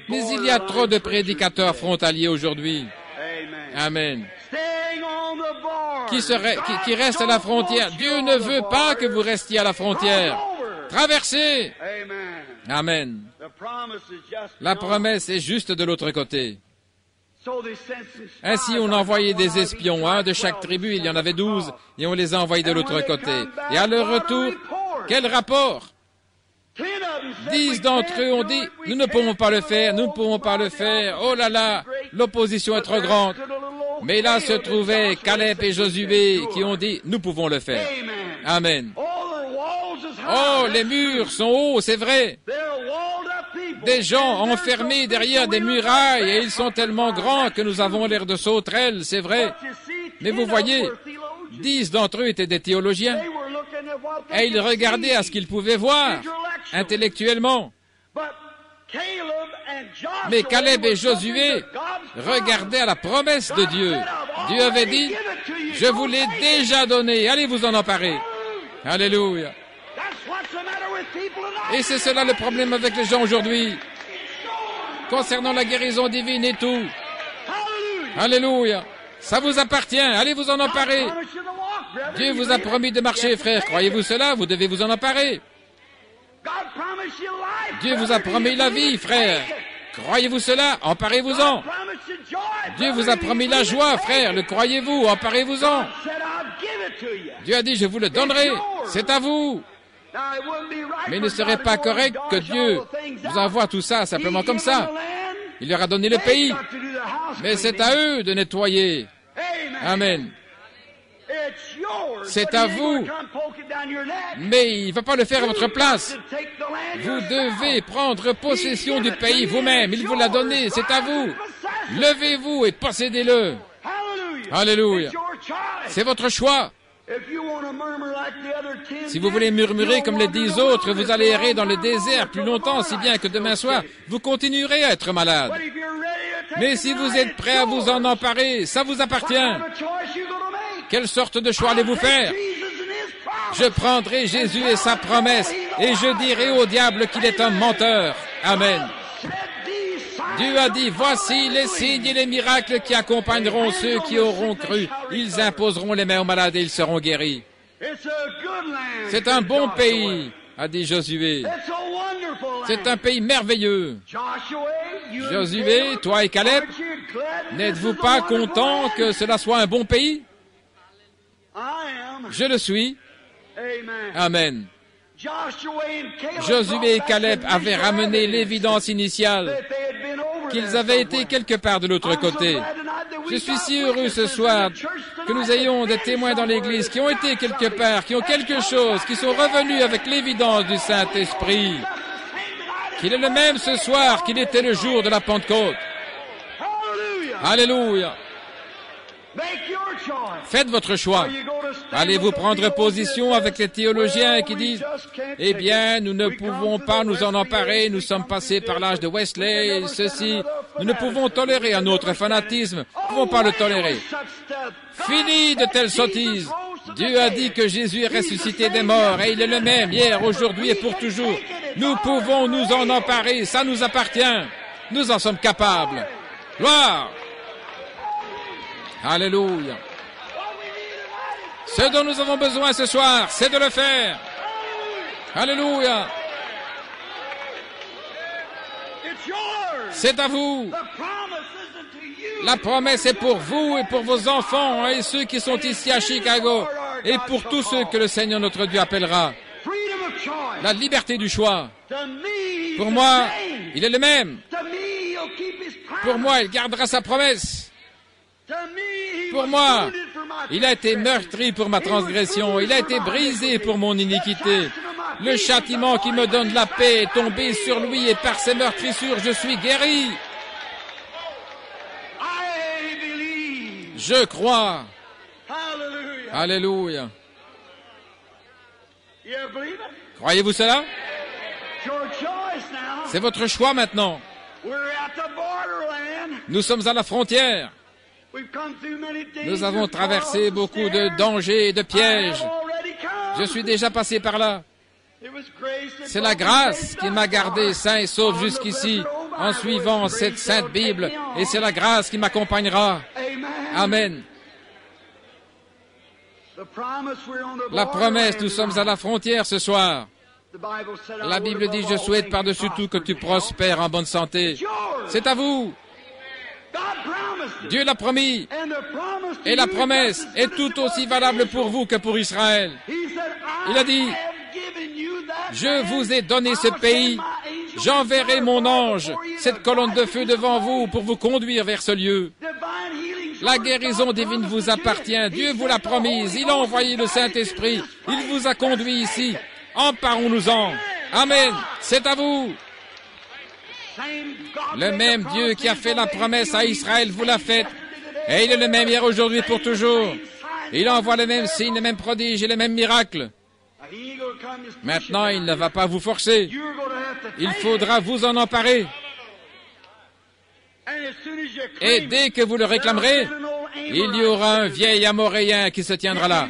Mais il y a trop de prédicateurs frontaliers aujourd'hui. Amen. Qui restent à la frontière. Dieu ne veut pas que vous restiez à la frontière. Traversez. Amen. La promesse est juste de l'autre côté. Ainsi, on envoyait des espions, un de chaque tribu, il y en avait 12, et on les a envoyés de l'autre côté. Et à leur retour, quel rapport? 10 d'entre eux ont dit, nous ne pouvons pas le faire, nous ne pouvons pas le faire, oh là là, l'opposition est trop grande. Mais là se trouvaient Caleb et Josué qui ont dit, nous pouvons le faire. Amen. Oh, les murs sont hauts, c'est vrai. Des gens enfermés derrière des murailles et ils sont tellement grands que nous avons l'air de sauterelles, c'est vrai. Mais vous voyez, 10 d'entre eux étaient des théologiens et ils regardaient à ce qu'ils pouvaient voir intellectuellement. Mais Caleb et Josué regardaient à la promesse de Dieu. Dieu avait dit, je vous l'ai déjà donné, allez vous en emparer. Alléluia. Et c'est cela le problème avec les gens aujourd'hui. Concernant la guérison divine et tout. Alléluia. Ça vous appartient, allez vous en emparer. Dieu vous a promis de marcher, frère. Croyez-vous cela? Vous devez vous en emparer. Dieu vous a promis la vie, frère. Croyez-vous cela? Emparez-vous-en. Dieu vous a promis la joie, frère. Le croyez-vous? Emparez-vous-en. Dieu a dit, je vous le donnerai. C'est à vous. Mais il ne serait pas correct que Dieu vous envoie tout ça simplement comme ça. Il leur a donné le pays. Mais c'est à eux de nettoyer. Amen. C'est à vous. Mais il ne va pas le faire à votre place. Vous devez prendre possession du pays vous-même. Il vous l'a donné. C'est à vous. Levez-vous et possédez-le. Alléluia. C'est votre choix. Si vous voulez murmurer comme les 10 autres, vous allez errer dans le désert plus longtemps, si bien que demain soir, vous continuerez à être malade. Mais si vous êtes prêt à vous en emparer, ça vous appartient. Quelle sorte de choix allez-vous faire? Je prendrai Jésus et sa promesse, et je dirai au diable qu'il est un menteur. Amen. Dieu a dit, voici les signes et les miracles qui accompagneront ceux qui auront cru. Ils imposeront les mains aux malades et ils seront guéris. C'est un bon pays, a dit Josué. C'est un pays merveilleux. Josué, toi et Caleb, n'êtes-vous pas contents que cela soit un bon pays? Je le suis. Amen. Josué et Caleb avaient ramené l'évidence initiale qu'ils avaient été quelque part de l'autre côté. Je suis si heureux ce soir que nous ayons des témoins dans l'Église qui ont été quelque part, qui ont quelque chose, qui sont revenus avec l'évidence du Saint-Esprit. Qu'il est le même ce soir qu'il était le jour de la Pentecôte. Alléluia. Faites votre choix. Allez-vous prendre position avec les théologiens qui disent « Eh bien, nous ne pouvons pas nous en emparer, nous sommes passés par l'âge de Wesley, ceci, nous ne pouvons tolérer un autre fanatisme, nous ne pouvons pas le tolérer. » Fini de telles sottises. Dieu a dit que Jésus est ressuscité des morts et il est le même hier, aujourd'hui et pour toujours. Nous pouvons nous en emparer, ça nous appartient. Nous en sommes capables. Gloire! Alléluia. Ce dont nous avons besoin ce soir, c'est de le faire. Alléluia. C'est à vous. La promesse est pour vous et pour vos enfants et ceux qui sont ici à Chicago et pour tous ceux que le Seigneur notre Dieu appellera. La liberté du choix. Pour moi, il est le même. Pour moi, il gardera sa promesse. Pour moi, il a été meurtri pour ma transgression, il a été brisé pour mon iniquité. Le châtiment qui me donne la paix est tombé sur lui et par ses meurtrissures, je suis guéri. Je crois. Alléluia. Croyez-vous cela? C'est votre choix maintenant. Nous sommes à la frontière. Nous avons traversé beaucoup de dangers et de pièges. Je suis déjà passé par là. C'est la grâce qui m'a gardé sain et sauf jusqu'ici en suivant cette sainte Bible et c'est la grâce qui m'accompagnera. Amen. La promesse, nous sommes à la frontière ce soir. La Bible dit, je souhaite par-dessus tout que tu prospères en bonne santé. C'est à vous. Dieu l'a promis. Et la promesse est tout aussi valable pour vous que pour Israël. Il a dit, je vous ai donné ce pays, j'enverrai mon ange, cette colonne de feu devant vous pour vous conduire vers ce lieu. La guérison divine vous appartient, Dieu vous l'a promise, il a envoyé le Saint-Esprit, il vous a conduit ici. Emparons-nous-en. Amen. C'est à vous. Le même Dieu qui a fait la promesse à Israël vous l'a faite. Et il est le même hier, aujourd'hui, pour toujours. Il envoie les mêmes signes, les mêmes prodiges et les mêmes miracles. Maintenant, il ne va pas vous forcer. Il faudra vous en emparer. Et dès que vous le réclamerez, il y aura un vieil Amoréen qui se tiendra là.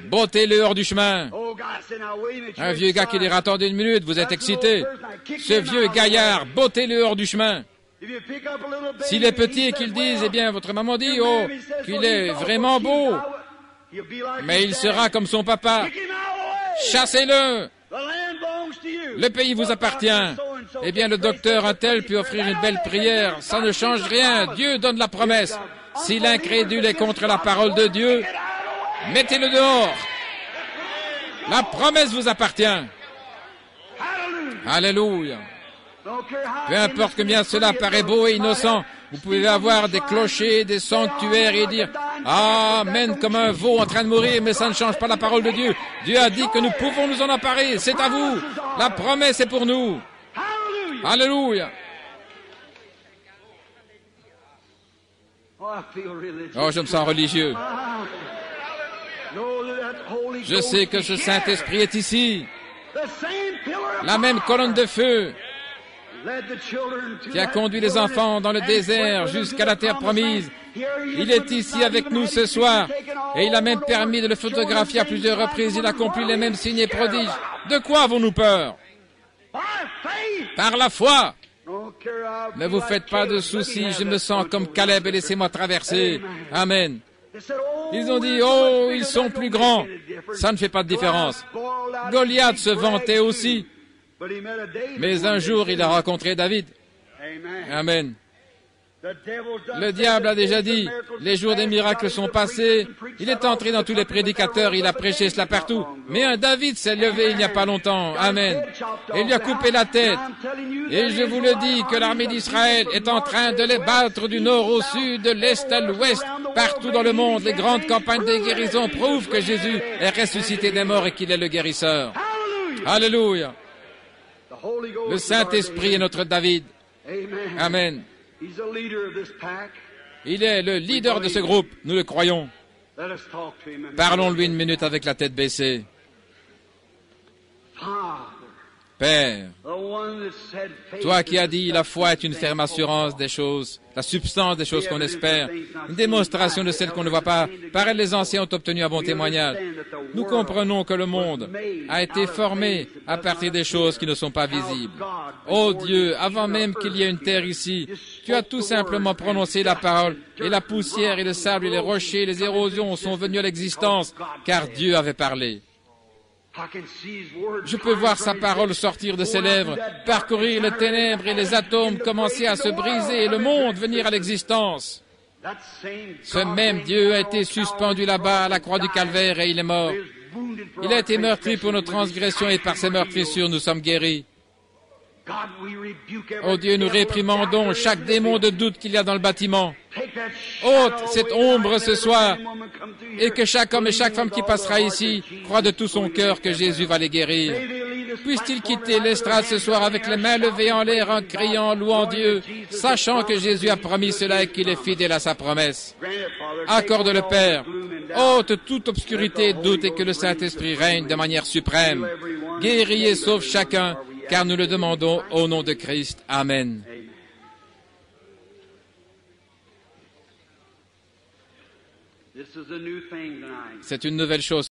Bottez-le hors du chemin. Un vieux gars qui dira, attendez une minute, vous êtes excité. Ce vieux gaillard, bottez-le hors du chemin. S'il est petit et qu'il dise, eh bien, votre maman dit, oh, qu'il est vraiment beau, mais il sera comme son papa. Chassez-le. Le pays vous appartient. Eh bien, le docteur un tel peut offrir une belle prière. Ça ne change rien. Dieu donne la promesse. Si l'incrédule est contre la parole de Dieu, mettez-le dehors. La promesse vous appartient. Alléluia. Peu importe combien cela paraît beau et innocent, vous pouvez avoir des clochers, des sanctuaires et dire « Amen » comme un veau en train de mourir, mais ça ne change pas la parole de Dieu. Dieu a dit que nous pouvons nous en emparer. C'est à vous. La promesse est pour nous. Alléluia. Oh, je me sens religieux. Je sais que ce Saint-Esprit est ici. La même colonne de feu qui a conduit les enfants dans le désert jusqu'à la terre promise. Il est ici avec nous ce soir et il a même permis de le photographier à plusieurs reprises. Il accomplit les mêmes signes et prodiges. De quoi avons-nous peur? Par la foi. Ne vous faites pas de soucis, je me sens comme Caleb et laissez-moi traverser. Amen. Ils ont dit, oh, ils sont plus grands. Ça ne fait pas de différence. Goliath se vantait aussi. Mais un jour, il a rencontré David. Amen. Le diable a déjà dit, les jours des miracles sont passés. Il est entré dans tous les prédicateurs, il a prêché cela partout. Mais un David s'est levé il n'y a pas longtemps. Amen. Et lui a coupé la tête. Et je vous le dis que l'armée d'Israël est en train de les battre du nord au sud, de l'est à l'ouest, partout dans le monde. Les grandes campagnes de guérison prouvent que Jésus est ressuscité des morts et qu'il est le guérisseur. Alléluia. Le Saint-Esprit est notre David. Amen. Il est le leader de ce groupe, nous le croyons. Parlons-lui une minute avec la tête baissée. Père, toi qui as dit la foi est une ferme assurance des choses, la substance des choses qu'on espère, une démonstration de celles qu'on ne voit pas. Par elle, les anciens ont obtenu un bon témoignage. Nous comprenons que le monde a été formé à partir des choses qui ne sont pas visibles. Ô Dieu, avant même qu'il y ait une terre ici, tu as tout simplement prononcé la parole, et la poussière et le sable et les rochers, les érosions sont venus à l'existence, car Dieu avait parlé. Je peux voir sa parole sortir de ses lèvres, parcourir les ténèbres et les atomes commencer à se briser et le monde venir à l'existence. Ce même Dieu a été suspendu là-bas à la croix du calvaire et il est mort. Il a été meurtri pour nos transgressions et par ses meurtrissures nous sommes guéris. Oh Dieu, nous réprimandons chaque démon de doute qu'il y a dans le bâtiment. Ôte cette ombre ce soir et que chaque homme et chaque femme qui passera ici croit de tout son cœur que Jésus va les guérir. Puisse-t-il quitter l'estrade ce soir avec les mains levées en l'air en criant, louant Dieu, sachant que Jésus a promis cela et qu'il est fidèle à sa promesse. Accorde le Père, ôte toute obscurité et doute et que le Saint-Esprit règne de manière suprême. Guéris et sauve chacun, car nous le demandons au nom de Christ. Amen. C'est une nouvelle chose.